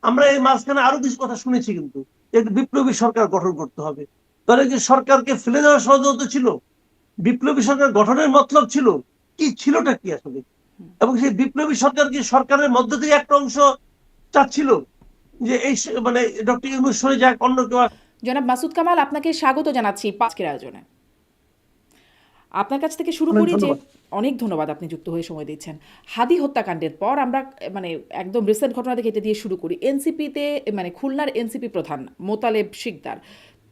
আমরা এই মাঝখানে আরো কিছু কথা শুনেছি, কিন্তু একটু বিপ্লবী সরকার গঠন করতে হবে। তাহলে কি সরকারকে ফেলে দেওয়া ষড়যন্ত্র ছিল? বিপ্লবী সরকার গঠনের মতলব ছিল কি, ছিলটা কি আসলে? এবং সেই বিপ্লবী সরকার কি সরকারের মধ্য থেকে একটা অংশ চাচ্ছিল যে এই মানে ডক্টর ইউনূস সরে যাক, অন্য কেউ? জনাব মাসুদ কামাল, আপনাকে স্বাগত জানাচ্ছি আজকের আয়োজনে। আপনার কাছ থেকে শুরু অনেক করি যে ধন্যবাদ। অনেক ধন্যবাদ, আপনি যুক্ত হয়ে সময় দিচ্ছেন। হাদি হত্যাকাণ্ডের পর আমরা মানে একদম রিসেন্ট ঘটনা থেকে এটা দিয়ে শুরু করি। এনসিপিতে মানে খুলনার এনসিপি প্রধান মোতালেব শিকদার,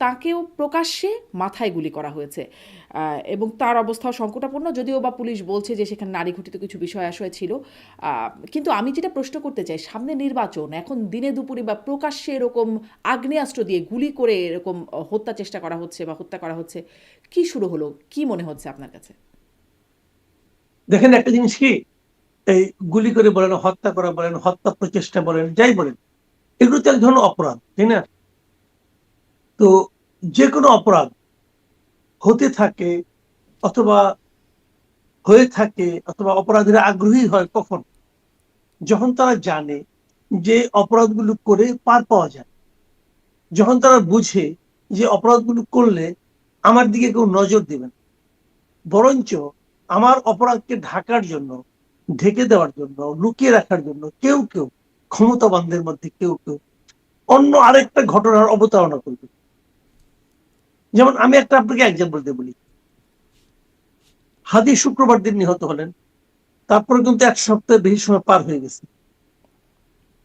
তাকেও প্রকাশ্যে মাথায় গুলি করা হয়েছে এবং তার অবস্থাও সংকটাপন্ন, যদিও বা পুলিশ বলছে যে সেখানে নারী ঘটিত কিছু বিষয় আশয় ছিল। কিন্তু আমি যেটা প্রশ্ন করতে চাই, সামনে নির্বাচন, এখন দিনে দুপুরে বা প্রকাশ্যে এরকম আগ্নেয়াস্ত্র দিয়ে গুলি করে এরকম হত্যা চেষ্টা করা হচ্ছে বা হত্যা করা হচ্ছে, কি শুরু হলো? কি মনে হচ্ছে আপনার কাছে? দেখেন একটা জিনিস কি, এই গুলি করে বলেন, হত্যা করা বলেন, হত্যা প্রচেষ্টা বলেন, যাই বলেন, এগুলো তো এক ধরনের অপরাধ, তাই না? তো যে কোনো অপরাধ হতে থাকে অথবা হয়ে থাকে অথবা অপরাধীরা আগ্রহী হয় কখন? যখন তারা জানে যে অপরাধগুলো করে পার পাওয়া যায়, যখন তারা বুঝে যে অপরাধগুলো করলে আমার দিকে কেউ নজর দিবেন, বরঞ্চ আমার অপরাধকে ঢাকার জন্য, ঢেকে দেওয়ার জন্য, লুকিয়ে রাখার জন্য কেউ কেউ, ক্ষমতাবানদের মধ্যে কেউ কেউ অন্য আরেকটা ঘটনার অবতারণা করবে। যেমন আমি একটা আপনাকে এক্সাম্পল দিয়ে বলি। হাদি শুক্রবার দিন নিহত হলেন, তারপরে কিন্তু এক সপ্তাহের বেশি সময় পার হয়ে গেছে।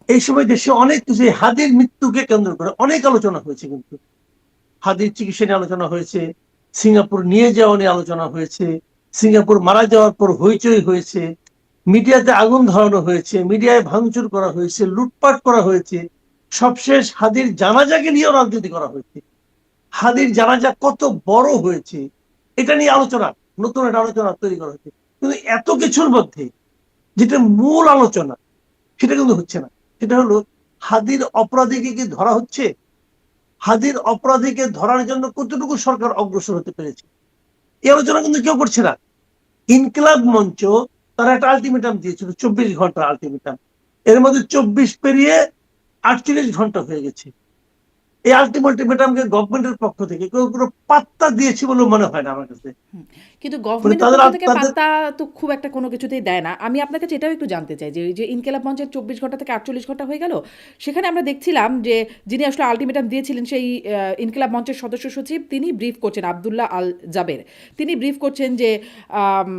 এই সময় দেশে অনেক কিছু, হাদির মৃত্যুকে কেন্দ্র করে অনেক আলোচনা হয়েছে। কিন্তু হাদির চিকিৎসা নিয়ে আলোচনা হয়েছে, সিঙ্গাপুর নিয়ে যাওয়া নিয়ে আলোচনা হয়েছে, সিঙ্গাপুর মারা যাওয়ার পর হইচই হয়েছে, মিডিয়াতে আগুন ধরানো হয়েছে, মিডিয়ায় ভাঙচুর করা হয়েছে, লুটপাট করা হয়েছে, সবশেষ হাদির জানাজাকে নিয়েও রাজনীতি করা হয়েছে। হাদির জানাজা কত বড় হয়েছে এটা নিয়ে আলোচনা, নতুন একটা আলোচনা তৈরি করা হয়েছে। কিন্তু এত কিছুর মধ্যে যেটা মূল আলোচনা, সেটা কিন্তু হচ্ছে না। সেটা হলো হাদির অপরাধীকে কি ধরা হচ্ছে? হাদির অপরাধীকে ধরার জন্য কতটুকু সরকার অগ্রসর হতে পেরেছে, এই আলোচনা কিন্তু কেউ করছে না। ইনকিলাব মঞ্চ তারা একটা আলটিমেটাম দিয়েছিল, 24 ঘন্টা আলটিমেটাম। এর মধ্যে 24 পেরিয়ে 48 ঘন্টা হয়ে গেছে। এই আলটিমেটামকে গভর্নমেন্টের পক্ষ থেকে কেউ কোনো পাত্তা দিয়েছে বলে মনে হয় না আমার কাছে। কিন্তু মানে গভর্নমেন্টের তাদের পক্ষ থেকে তাদের পাত্তা তো খুব একটা কোনো কিছুতেই দেয় না। আমি আপনার কাছে এটাও একটু জানতে চাই যে, এই যে ইনকেলাব মঞ্চের 24 ঘন্টা থেকে 48 ঘন্টা হয়ে গেল, সেখানে আমরা দেখছিলাম যে যিনি আসলে আলটিমেটাম দিয়েছিলেন সেই ইনকেলাব মঞ্চের সদস্য সচিব, তিনি ব্রিফ করছেন, আবদুল্লাহ আল জাবের। তিনি ব্রিফ করছেন যে আম,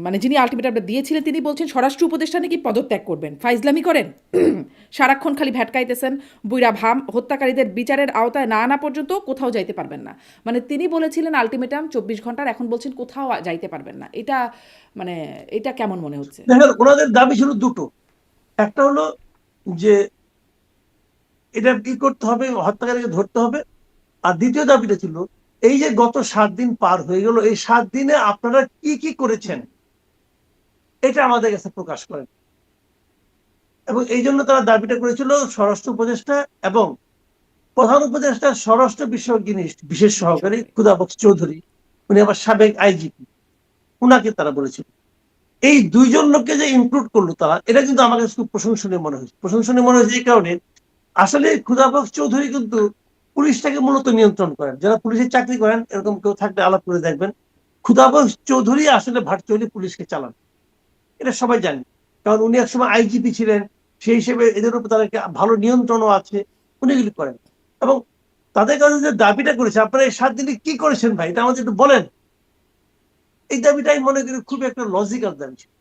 মানে যিনি আলটিমেটামটা দিয়েছিলেন তিনি বলছেন স্বরাষ্ট্র উপদেষ্টা নাকি পদত্যাগ করবেন। ফাইজলামি করেন। সারাক্ষণ খালি ভ্যাটকাইতেছেন। বুইরা ভাম হত্যাকারীদের বিচারের আওতায় না আনা পর্যন্ত কোথাও যাইতে পারবেন না। মানে তিনি বলেছিলেন আলটিমেটাম 24 ঘন্টার, এখন বলছেন কোথাও যাইতে পারবেন না। এটা মানে এটা কেমন মনে হচ্ছে? দেখেন, ওনাদের দাবি ছিল দুটো। একটা হলো যে এটা কি করতে হবে, হত্যাকারীকে ধরতে হবে। আর দ্বিতীয় দাবিটা ছিল, এই যে গত 7 দিন পার হয়ে গেল, এই 7 দিনে আপনারা কি কি করেছেন এটা আমাদের কাছে প্রকাশ করেন। এবং এই জন্য তারা দাবিটা করেছিল স্বরাষ্ট্র উপদেষ্টা এবং প্রধান উপদেষ্টার স্বরাষ্ট্র বিষয়ক যিনি বিশেষ সহকারী সহকারী। খুদাবক্স চৌধুরী, উনি আবার সাবেক আইজিপি, উনাকে তারা বলেছিল। এই দুইজন লোককে যে ইনক্লুড করলো তারা, এটা কিন্তু আমার কাছে খুব প্রশংসনীয় মনে হয়েছে। প্রশংসনীয় মনে হয়েছে এই কারণে, আসলে খুদাবক্স চৌধুরী কিন্তু পুলিশটাকে মূলত নিয়ন্ত্রণ করেন। যারা পুলিশে চাকরি করেন, এরকম কেউ থাকলে আলাপ করে দেখবেন, খুদাবক্স চৌধুরী আসলে ভার্চুয়ালি পুলিশকে চালান। এটা সবাই জানে, কারণ উনি একসময় আইজিপি ছিলেন। সেই হিসেবে এদের উপর তাদের ভালো নিয়ন্ত্রণও আছে, উনি এগুলি করেন। এবং তাদের কাছে যে দাবিটা করেছে, আপনারা এই 7 দিনে কি করেছেন ভাই, এটা আমাদের একটু বলেন, এই দাবিটাই মনে করি খুব একটা লজিক্যাল দাবি ছিল।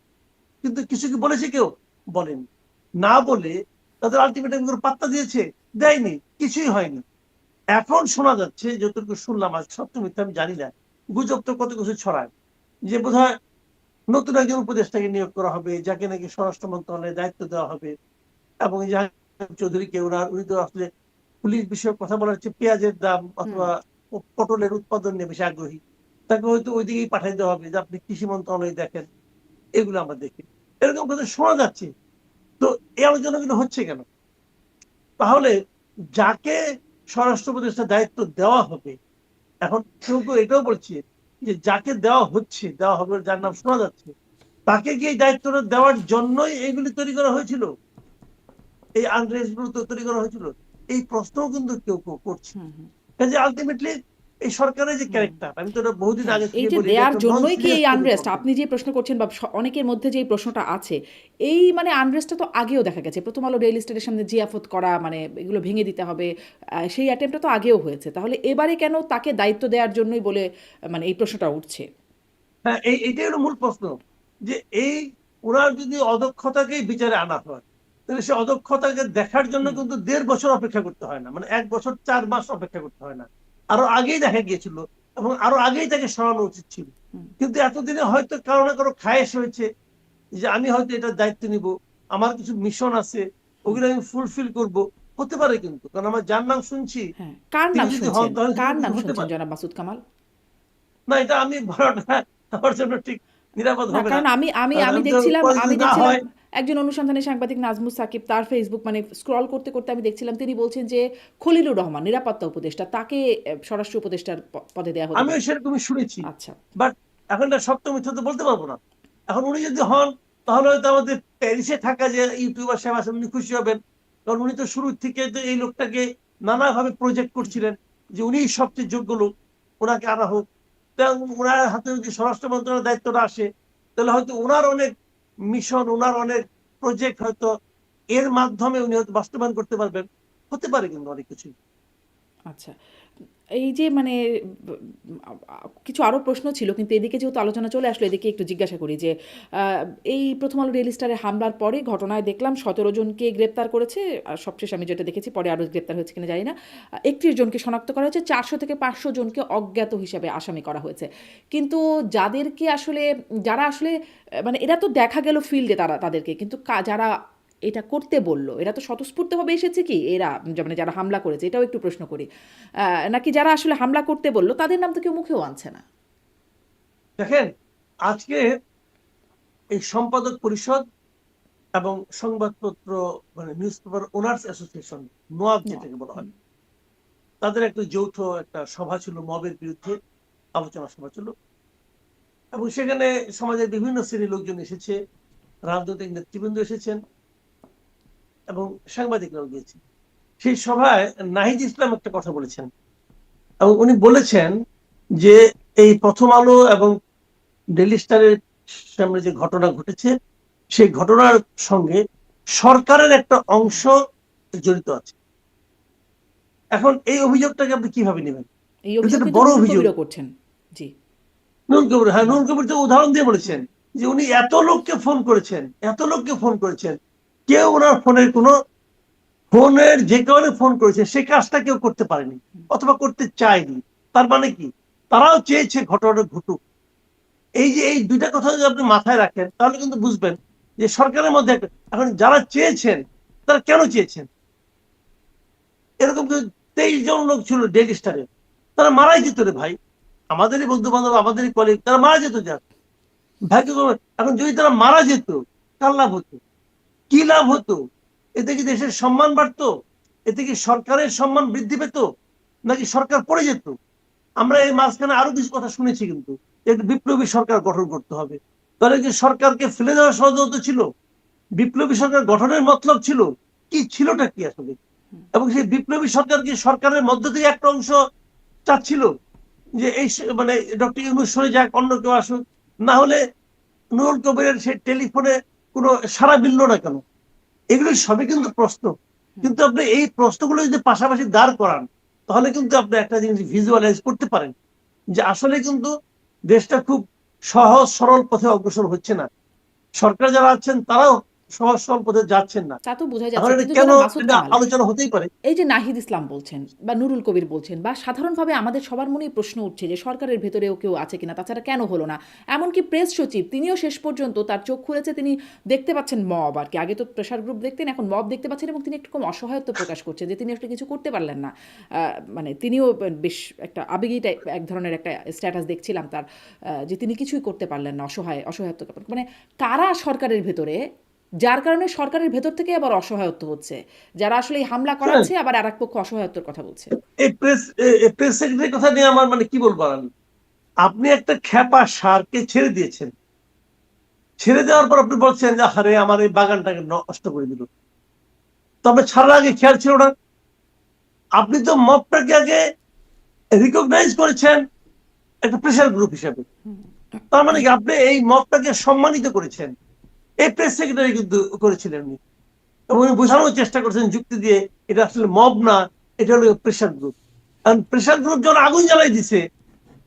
কিন্তু কিছু কি বলেছে কেউ? বলেনি। না বলে তাদের আলটিমেটাম পাত্তা দিয়েছে? দেয়নি, কিছুই হয়নি। এখন শোনা যাচ্ছে, যতটুকু শুনলাম, আজ সত্য মিথ্যা আমি জানি না, গুজব তো কত কিছু ছড়ায়, যে বোধহয় নতুন একজন উপদেষ্টাকে নিয়োগ করা হবে, যাকে নাকি স্বরাষ্ট্র মন্ত্রণালয়ের দায়িত্ব দেওয়া হবে। এবং জাহাঙ্গীর চৌধুরীকে, উনি তো আসলে পুলিশ বিষয়ক কথা বলার চেয়ে পেঁয়াজের দাম হুম। অথবা পটলের উৎপাদন নিয়ে বেশি আগ্রহী। তাকে হয়তো ওই দিকেই পাঠিয়ে দেওয়া হবে যে আপনি কৃষি মন্ত্রণালয় দেখেন। এগুলো আমরা দেখি, এরকম কথা শোনা যাচ্ছে। তো এই আলোচনাগুলো হচ্ছে কেন? তাহলে যাকে স্বরাষ্ট্র উপদেষ্টার দায়িত্ব দেওয়া হবে, এখন কেউ কেউ এটাও বলছে যে যাকে দেওয়া হচ্ছে, দেওয়া হবে, যার নাম শোনা যাচ্ছে, তাকে কি এই দায়িত্বটা দেওয়ার জন্যই এইগুলি তৈরি করা হয়েছিল? এই আনরেস্ট গুলো তৈরি করা হয়েছিল? এই প্রশ্নও কিন্তু কেউ কেউ করছে। হুম, হুম, কাজে আলটিমেটলি এই সরকারের যে হুম। ক্যারেক্টার, আমি তো এটা বহুদিন হ্যাঁ, আগে এই থেকে যে বলি, এটা দেয়ার একটা নন জন্যই কি সিরিয়াস এই আনরেস্ট প্রবলেম। আপনি যে প্রশ্ন করছেন বা অনেকের মধ্যে যে এই প্রশ্নটা আছে, এই মানে আনরেস্টটা তো আগেও দেখা গেছে। প্রথম আলো ডেইলি স্টারের সামনে জিয়াফত করা মানে এগুলো ভেঙে দিতে হবে, সেই অ্যাটেম্পটা তো আগেও হয়েছে। তাহলে এবারে কেন তাকে দায়িত্ব দেওয়ার জন্যই বলে মানে এই প্রশ্নটা উঠছে? হ্যাঁ, এইটাই হলো মূল প্রশ্ন, যে এই ওনার যদি অদক্ষতাকেই বিচারে আনা হয়, তাহলে সে অদক্ষতাকে দেখার জন্য হুম, কিন্তু 1.5 বছর অপেক্ষা করতে হয় না, মানে 1 বছর 4 মাস অপেক্ষা করতে হয় না, আরো আগেই দেখা গিয়েছিল এবং আরো আগেই তাকে সরানো উচিত ছিল। হুম। কিন্তু এতদিনে হয়তো কারো না কারো খায়েশ হয়েছে যে আমি হয়তো এটার দায়িত্ব নিব, আমার কিছু মিশন আছে, হুম। ওগুলো আমি ফুলফিল করব। হতে পারে কিন্তু, কারণ আমার যার নাম শুনছি, হ্যাঁ, কার তিনি নাম যদি হন শুনছেন? তাহলে কার সেটা নাম কিছু হতে শুনছেন পারে। জনাব মাসুদ কামাল? না, এটা আমি বলাটা আমার জন্য ঠিক নিরাপদ না, হবে না, কারণ আমি আমি কারণ আমি আমি তো দেখছিলাম পরে আমি যদি না দেখছিলাম হয়। একজন অনুসন্ধানী সাংবাদিক নাজমুস সাকিব তার ফেসবুক মানে স্ক্রল করতে করতে আমি দেখছিলাম তিনি বলছেন যে খলিলুর রহমান নিরাপত্তা উপদেষ্টা তাকে স্বরাষ্ট্র উপদেষ্টার পদে দেয়া হতে আমিও পারে। সেরকমই শুনেছি, আচ্ছা। বাট এখন এটা সত্য মিথ্যা তো বলতে পারবো না। এখন উনি যদি হন, তাহলে হয়তো আমাদের প্যারিসে থাকা যে ইউটিউবার সাহেব আছেন উনি খুশি হবেন, কারণ উনি তো শুরু থেকে তো এই লোকটাকে নানাভাবে প্রজেক্ট করছিলেন যে উনি সবচেয়ে যোগ্য লোক, ওনাকে আনা হোক। ওনার হাতে যদি স্বরাষ্ট্র মন্ত্রণালয়ের দায়িত্বটা আসে, তাহলে হয়তো ওনার অনেক মিশন, ওনার অনেক প্রজেক্ট হয়তো এর মাধ্যমে উনি হয়তো বাস্তবায়ন করতে পারবেন। হতে পারে কিন্তু অনেক কিছু। আচ্ছা। এই যে মানে কিছু আরও প্রশ্ন ছিল কিন্তু এদিকে যেহেতু আলোচনা চলে আসলো এদিকে একটু জিজ্ঞাসা করি যে এই প্রথম আলো ডেইলি স্টারে হামলার পরে ঘটনায় দেখলাম 17 জনকে গ্রেপ্তার করেছে। আর সবশেষ আমি যেটা দেখেছি পরে আরও গ্রেপ্তার হয়েছে কিনা জানি না। 31 জনকে শনাক্ত করা হয়েছে, 400 থেকে 500 জনকে অজ্ঞাত হিসাবে আসামি করা হয়েছে। কিন্তু যাদেরকে আসলে যারা আসলে মানে এরা তো দেখা গেল ফিল্ডে তাদেরকে কিন্তু যারা এটা করতে বলল এরা তো স্বতঃস্ফূর্তভাবে এসেছে কি এরা মানে যারা হামলা করেছে এটাও একটু প্রশ্ন করি, নাকি যারা আসলে হামলা করতে বলল তাদের নাম তো কেউ মুখেও আনছে না? দেখেন, আজকে এই সম্পাদক পরিষদ এবং সংবাদপত্র মানে news paper owners association, NOAB ন যেটাকে বলা হুম, হয়, তাদের একটা যৌথ একটা সভা ছিল, মবের বিরুদ্ধে আলোচনা সভা ছিল, এবং সেখানে সমাজের বিভিন্ন শ্রেণীর লোকজন এসেছে, রাজনৈতিক নেতৃবৃন্দ এসেছেন এবং সাংবাদিকরাও গিয়েছেন। সেই সভায় নাহিদ ইসলাম একটা কথা বলেছেন, এবং উনি বলেছেন যে এই প্রথম আলো এবং ডেইলি স্টারের সামনে যে ঘটনা ঘটেছে, সেই ঘটনার সঙ্গে সরকারের একটা হুম। অংশ জড়িত আছে। এখন এই অভিযোগটাকে আপনি কিভাবে নেবেন? এই এটা অভিযোগ একটা কিন্তু বড় নুরুল অভিযোগ। কবিরও করছেন। জি। নুরুল কবির, হ্যাঁ, হুম, নুরুল কবির তো উদাহরণ দিয়ে হুম, বলেছেন যে উনি এত লোককে ফোন করেছেন, এত লোককে ফোন করেছেন, কেউ ওনার ফোনের কোনো, ফোনের যে কারণে ফোন করেছে সে কাজটা কেউ করতে পারেনি অথবা করতে চায়নি। তার মানে কি, তারাও চেয়েছে ঘটনাটা ঘটুক। এই যে এই দুইটা কথা যদি আপনি মাথায় রাখেন, তাহলে কিন্তু বুঝবেন যে সরকারের মধ্যে এখন যারা চেয়েছেন তারা কেন চেয়েছেন। এরকম 23 জন লোক ছিল ডেইলি স্টারে, তারা মারাই যেত রে ভাই, আমাদেরই বন্ধু বান্ধব, আমাদেরই কলিগ, তারা মারা যেত। যাক, ভাগ্যক্রমে এখন যদি তারা মারা যেত, কার লাভ হতো, কি লাভ হতো? এতে কি দেশের সম্মান বাড়তো? এতে কি সরকারের সম্মান বৃদ্ধি পেত, নাকি সরকার পড়ে যেত? আমরা এই মাঝখানে আরো কিছু কথা শুনেছি কিন্তু, একটু বিপ্লবী সরকার গঠন করতে হবে। তাহলে কি সরকারকে ফেলে দেওয়া ষড়যন্ত্র ছিল? বিপ্লবী সরকার গঠনের মতলব ছিল কি, ছিলটা কি আসলে? এবং সেই বিপ্লবী সরকার কি সরকারের মধ্য থেকে একটা অংশ চাচ্ছিল যে এই মানে ডক্টর ইউনূস সরে যাক, অন্য কেউ আসুক? না হলে নুরুল কবিরের সেই টেলিফোনে কোনো সাড়া মিলল না কেন? এগুলো সবই কিন্তু প্রশ্ন। হুম। কিন্তু আপনি এই প্রশ্নগুলো যদি পাশাপাশি দাঁড় করান, তাহলে কিন্তু আপনি একটা জিনিস ভিজুয়ালাইজ করতে পারেন যে আসলে কিন্তু দেশটা খুব সহজ সরল পথে অগ্রসর হচ্ছে না। সরকার যারা আছেন তারাও সহজ সরল পথে যাচ্ছেন না। তা তো বোঝাই এখন যাচ্ছে। এটা কিন্তু কেন, জনাব মাসুদ এটা কামাল, আলোচনা হতেই পারে। এই যে নাহিদ ইসলাম বলছেন বা নুরুল কবির বলছেন বা সাধারণভাবে আমাদের সবার মনেই প্রশ্ন উঠছে যে সরকারের ভেতরেও কেউ আছে কিনা, তাছাড়া কেন হলো না? এমনকি প্রেস সচিব তিনিও শেষ পর্যন্ত তার চোখ খুলেছে, তিনি দেখতে পাচ্ছেন মব, আর কি আগে তো প্রেশার গ্রুপ দেখতেন এখন মব দেখতে পাচ্ছেন এবং তিনি একটু কম অসহায়ত্ব প্রকাশ করছেন যে তিনি আসলে কিছু করতে পারলেন না। মানে তিনিও বেশ একটা আবেগী টাইপ এক ধরনের একটা স্ট্যাটাস দেখছিলাম তার, যে তিনি কিছুই করতে পারলেন না, অসহায়ত্ব মানে কারা সরকারের ভেতরে, যার কারণে সরকারের ভেতর থেকে আবার অসহায়ত্ব হচ্ছে, যারা আসলে এই হামলা শুনেন, করাচ্ছে আবার আর এক পক্ষ অসহায়ত্বের কথা বলছে। এই প্রেস সেক্রেটারির কথা নিয়ে আমার মানে কি বলবো আমি, আপনি একটা খ্যাপা সারকে ছেড়ে দিয়েছেন, ছেড়ে দেওয়ার পর আপনি বলছেন যে আরে আমার এই বাগানটাকে নষ্ট করে দিল। তবে ছাড়ার আগে খেয়াল ছিল না? আপনি তো মবটাকে আগে রিকগনাইজ করেছেন একটা প্রেশার গ্রুপ হিসেবে। তার মানে কি আপনি এই মবটাকে সম্মানিত করেছেন। এই প্রেস সেক্রেটারি কিন্তু করেছিলেন উনি। এবং উনি বোঝানোর চেষ্টা করছেন যুক্তি দিয়ে এটা আসলে মব না, এটা হলো প্রেশার গ্রুপ। কারণ প্রেশার গ্রুপ যখন আগুন জ্বালাই দিছে,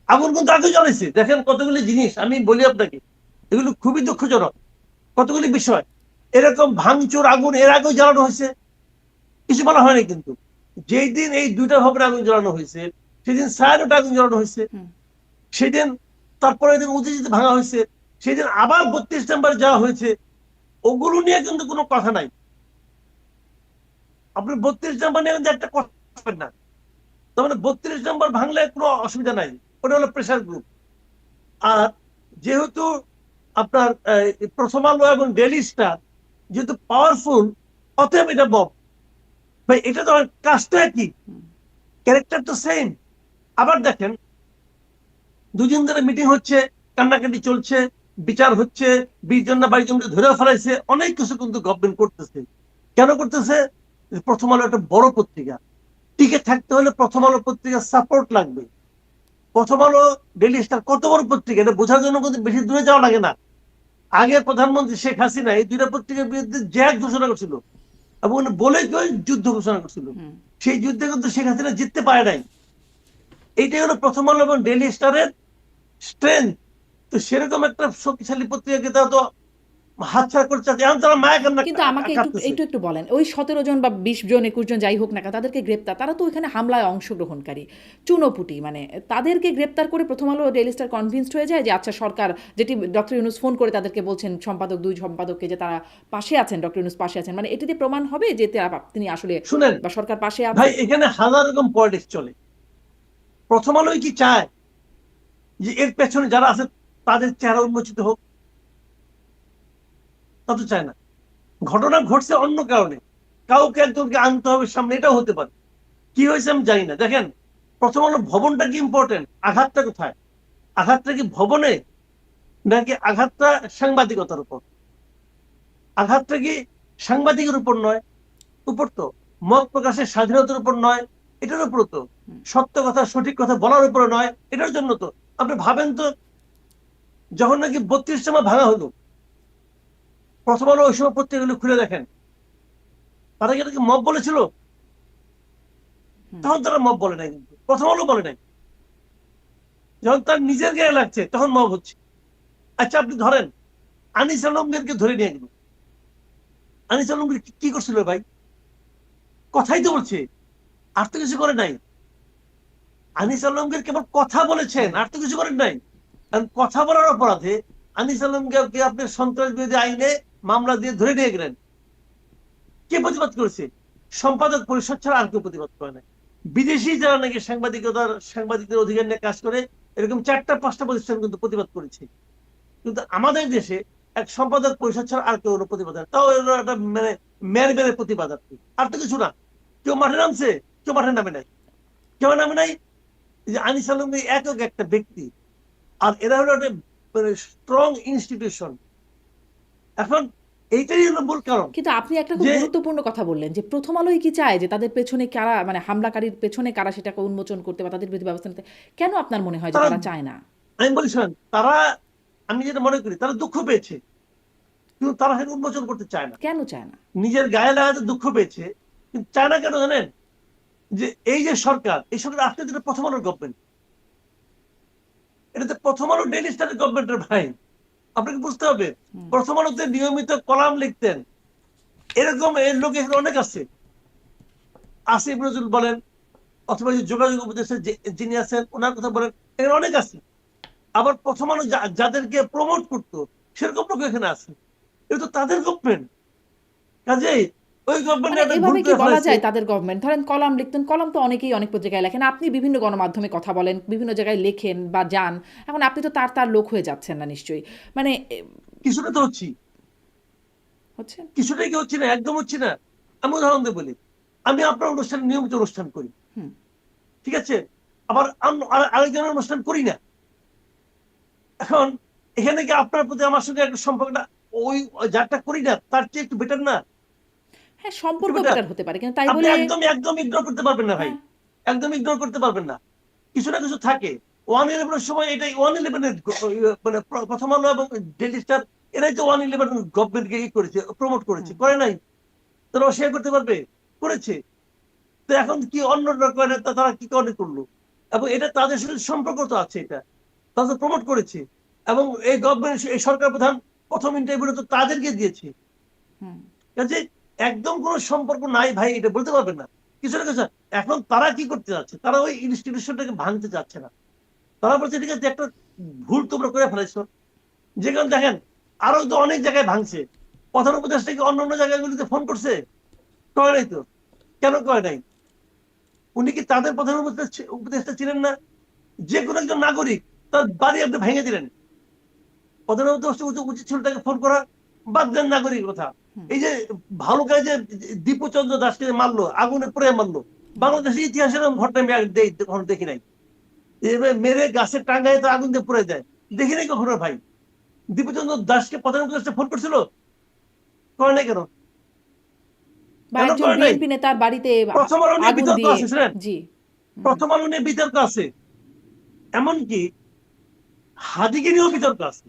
আগুন কিন্তু আগুন জ্বালাইছে। দেখেন কতগুলি জিনিস আমি বলি আপনাকে, এগুলো খুবই দুঃখজনক। কতগুলি বিষয় এরকম ভাঙচুর আগুন এর আগেও জ্বালানো হয়েছে, কিছু বলা হয়নি। কিন্তু যেই দিন এই দুইটা ভবনে আগুন জ্বালানো হয়েছে, সেদিন সায়ানোটা আগুন জ্বালানো হয়েছে, সেদিন তারপরে দিন উজিজিতে ভাঙা হয়েছে, সেদিন আবার 32 নম্বরে যাওয়া হয়েছে। ওগুলো নিয়ে কিন্তু কোনো কথা নাই। আপনি 32 নম্বর নিয়ে কিন্তু একটা কথা বলবেন না। তার মানে 32 নম্বর ভাঙলে কোনো অসুবিধা নাই, ওটা হলো প্রেশার গ্রুপ। আর যেহেতু আপনার প্রথম আলো এবং ডেইলি স্টার যেহেতু পাওয়ারফুল, অতএব এটা মব। ভাই এটা তো কাজটা একই, ক্যারেক্টার তো সেম। আবার দেখেন, দুদিন ধরে মিটিং হচ্ছে, কান্নাকাটি চলছে, বিচার হচ্ছে, 20 জন না 22 জনকে ধরে ফেলাইছে, অনেক কিছু কিন্তু গভর্নমেন্ট করতেছে। কেন করতেছে? প্রথম আলো একটা বড় পত্রিকা, টিকে থাকতে হলে প্রথম আলো পত্রিকার সাপোর্ট লাগবে। প্রথম আলো ডেইলি স্টার কত বড় পত্রিকা, এটা বোঝার জন্য কিন্তু বেশি দূরে যাওয়া লাগে না। আগে প্রধানমন্ত্রী শেখ হাসিনা এই দুইটা পত্রিকার বিরুদ্ধে জ্যাক ঘোষণা করছিল এবং বলে যুদ্ধ ঘোষণা করছিল। সেই যুদ্ধে কিন্তু শেখ হাসিনা জিততে পারে নাই। এইটাই হলো প্রথম আলো এবং ডেইলি স্টারের স্ট্রেংথ। তো সেরকম একটা শক্তিশালী পত্রিকাকে তারা তো হাতছাড়া করছে। এখন তারা মায়া কান্না কিন্তু আমাকে একটু কাঁদতেছে। একটু একটু বলেন, ওই 17 জন বা 20 জন 21 জন যাই হোক না কেন, তাদেরকে গ্রেপ্তার, তারা তো ওইখানে হামলায় অংশগ্রহণকারী, চুনোপুটি, মানে তাদেরকে গ্রেপ্তার করে প্রথম আলো ডেইলি স্টার কনভিন্সড হয়ে যায় যে আচ্ছা সরকার, যেটি ডক্টর ইউনূস ফোন করে তাদেরকে বলছেন, সম্পাদক, দুই সম্পাদককে, যে তারা পাশে আছেন, ডক্টর ইউনূস পাশে আছেন, মানে এটি দিয়ে প্রমাণ হবে যে তিনি আসলে শুনেন বা সরকার পাশে ভাই, আছে। এখানে হাজার রকম পলিটিক্স চলে। প্রথম আলোই কি চায় যে এর পেছনে যারা আছে তাদের চেহারা উন্মোচিত হোক? তা তো চায় না। ঘটনা ঘটছে অন্য কারণে, কাউকে একজনকে আনতে হবে সামনে, এটাও হতে পারে। কি হয়েছে আমি জানি না। দেখেন, প্রথম আলো ভবনটা কি ইম্পর্টেন্ট, আঘাতটা কোথায়? আঘাতটা কি ভবনে, নাকি আঘাতটা সাংবাদিকতার উপর? আঘাতটা কি সাংবাদিকের উপর নয়, উপর তো মত প্রকাশের স্বাধীনতার উপর নয়, এটার উপর তো সত্য কথা সঠিক কথা বলার উপরে নয়, এটার জন্য তো। আপনি ভাবেন তো, যখন নাকি 32 সময় ভাঙা হলো, প্রথম আলো ওই সময় পত্রিকাগুলো খুলে দেখেন, তারা কি এটাকে মব বলেছিল? তখন তারা মব বলে নাই, কিন্তু প্রথম আলো বলে নাই। যখন তার নিজের গায়ে লাগছে তখন মব হচ্ছে। আচ্ছা আপনি ধরেন আনিস আলমগীরকে ধরে নিয়ে গেল, আনিস আলমগীর কি করছিল ভাই? কথাই তো বলছে, আর তো কিছু করে নাই। আনিস আলমগীর কেবল কথা বলেছেন, আর তো কিছু করেন নাই। কারণ কথা বলার অপরাধে আনিস আলমগীরকে আপনি সন্ত্রাস বিরোধী আইনে মামলা দিয়ে ধরে নিয়ে গেলেন। কে প্রতিবাদ করেছে? সম্পাদক পরিষদ ছাড়া আর কেউ প্রতিবাদ করে না। বিদেশি যারা নাকি সাংবাদিকদের অধিকার নিয়ে কাজ করে, এরকম 4টা-5টা প্রতিষ্ঠান কিন্তু প্রতিবাদ করেছে। কিন্তু আমাদের দেশে এক সম্পাদক পরিষদ ছাড়া আর কেউ প্রতিবাদ হয়, তাও একটা মানে মেরে মেরে প্রতিবাদ আর তো কিছু না। কেউ মাঠে নামছে, কেউ মাঠে নামে নাই। কেউ নামে নাই যে আনিস আলমগীর একক একটা ব্যক্তি, আর এরা হলো একটা মানে স্ট্রং ইনস্টিটিউশন। এখন এইটাই হলো মূল কারণ। কিন্তু আপনি একটা খুব যে গুরুত্বপূর্ণ কথা বললেন যে প্রথম আলোই কি চায় যে তাদের পেছনে কারা, মানে হামলাকারীর পেছনে কারা, সেটাকে উন্মোচন করতে বা তাদের বিরুদ্ধে ব্যবস্থা নিতে। কেন আপনার মনে হয় যে তারা, তারা চায় না? আমি বলি শোনেন, তারা, আমি যেটা মনে করি, তারা দুঃখ পেয়েছে, কিন্তু তারা সেটা উন্মোচন করতে চায় না। কেন চায় না? নিজের গায়ে লাগাতে দুঃখ পেয়েছে, কিন্তু চায় না কেন জানেন? যে এই যে সরকার, এই সরকার আজকে যেটা প্রথম আলোর গভর্নমেন্ট, এটা তো প্রথম আলো ডেইলি স্টারের গভর্নমেন্টের ভাই। আপনাকে বুঝতে হবে, প্রথম আলোতে নিয়মিত কলাম লিখতেন এরকম এর লোক এখানে অনেক আছে। আসিফ নজরুল বলেন, অথবা যে যোগাযোগ উপদেষ্টা যিনি আছেন ওনার কথা বলেন, এখানে অনেক আছে। আবার প্রথম আলো যাদেরকে প্রমোট করতো সেরকম লোক এখানে আছে। এটা তো তাদের গভর্নমেন্ট। কাজেই ওই গভর্নমেন্ট মানে একটা ভুল এভাবে কি করে বলা ফেলাইছে। যায় তাদের গভর্নমেন্ট, ধরেন কলাম লিখতেন, কলাম তো অনেকেই অনেক পত্রিকায় লেখেন, আপনি বিভিন্ন গণমাধ্যমে কথা বলেন, বিভিন্ন জায়গায় লেখেন বা যান, এখন আপনি তো তার লোক হয়ে যাচ্ছেন না নিশ্চয়ই, মানে কিছুটা তো হচ্ছি, হচ্ছে। কিছুটাই কি হচ্ছে না, একদম হচ্ছে না। আমি উদাহরণ দিয়ে বলি, আমি আপনার অনুষ্ঠানে নিয়মিত অনুষ্ঠান করি, ঠিক আছে, আবার আরেকজনের অনুষ্ঠান করি না। এখন এখানে কি আপনার প্রতি আমার সঙ্গে একটা সম্পর্কটা ওই যারটা করি না তার চেয়ে একটু বেটার না? হ্যাঁ, সম্পর্ক বুঝতে বেটার হতে পারে, কিন্তু তাই আপনি বলে একদম একদম ইগনোর করতে পারবেন না ভাই, হ্যাঁ, একদম ইগনোর করতে পারবেন না। কিছু না কিছু থাকে। 111 সময় এটাই 111 মানে প্রথম আলো এবং ডেইলি স্টার এরাই তো 111 গভর্নমেন্টকে করেছে, প্রমোট করেছে, হুম, করে নাই? তারা অস্বীকার করতে পারবে? করেছে। তো এখন কি অন্যরা করে, তারা কি কারণে করলো? এবং এটা তাদের সাথে সম্পর্ক তো আছে, এটা তারা প্রমোট করেছে। এবং এই গভর্নমেন্ট, এই সরকার প্রধান প্রথম ইন্টারভিউ তো তাদেরকে দিয়েছে। হুম। কাজে একদম কোনো সম্পর্ক নাই ভাই, এটা বলতে পারবেন না। কিছু না কিছু। এখন তারা কি করতে যাচ্ছে, তারা ওই ইনস্টিটিউশনটাকে ভাঙতে চাচ্ছে না। তারা বলছে ঠিক আছে, একটা ভুল তোমরা করে ফেলেছো। যেখানে দেখেন আরো তো অনেক জায়গায় ভাঙছে। প্রধান উপদেষ্টা কি অন্য অন্য জায়গাগুলিতে ফোন করছে? করে নাই তো। কেন করে নাই? উনি কি তাদের প্রধান উপদেষ্টা ছিলেন না? যে কোনো একজন নাগরিক তার বাড়ি আপনি ভেঙে দিলেন, প্রধান উপদেষ্টা উচিত ছিল তাকে ফোন করা। বাদ দেন নাগরিক কথা। এই যে ভালো কাজে দীপচন্দ্র দাসকে মারলো, আগুনে পুড়ে মারলো, বাংলাদেশের ইতিহাসের এরকম ঘটনা আমি কখনো দেখি নাই। এবার মেরে গাছের টাঙ্গায় তো আগুন দিয়ে পুড়ে যায়, দেখি নাই কখনো ভাই। দীপচন্দ্র দাসকে প্রধান উপদেষ্টা ফোন করছিল? করে নাই কেন? বা কেন একজন করে নাই? বিএনপি নেতার বাড়িতে প্রথম আলো নিয়ে আগুন বিতর্ক দিয়ে। আছে, শুনেন। জি। হুম, প্রথম আলো নিয়ে বিতর্ক আছে, এমনকি হাদিকে নিয়েও বিতর্ক আছে।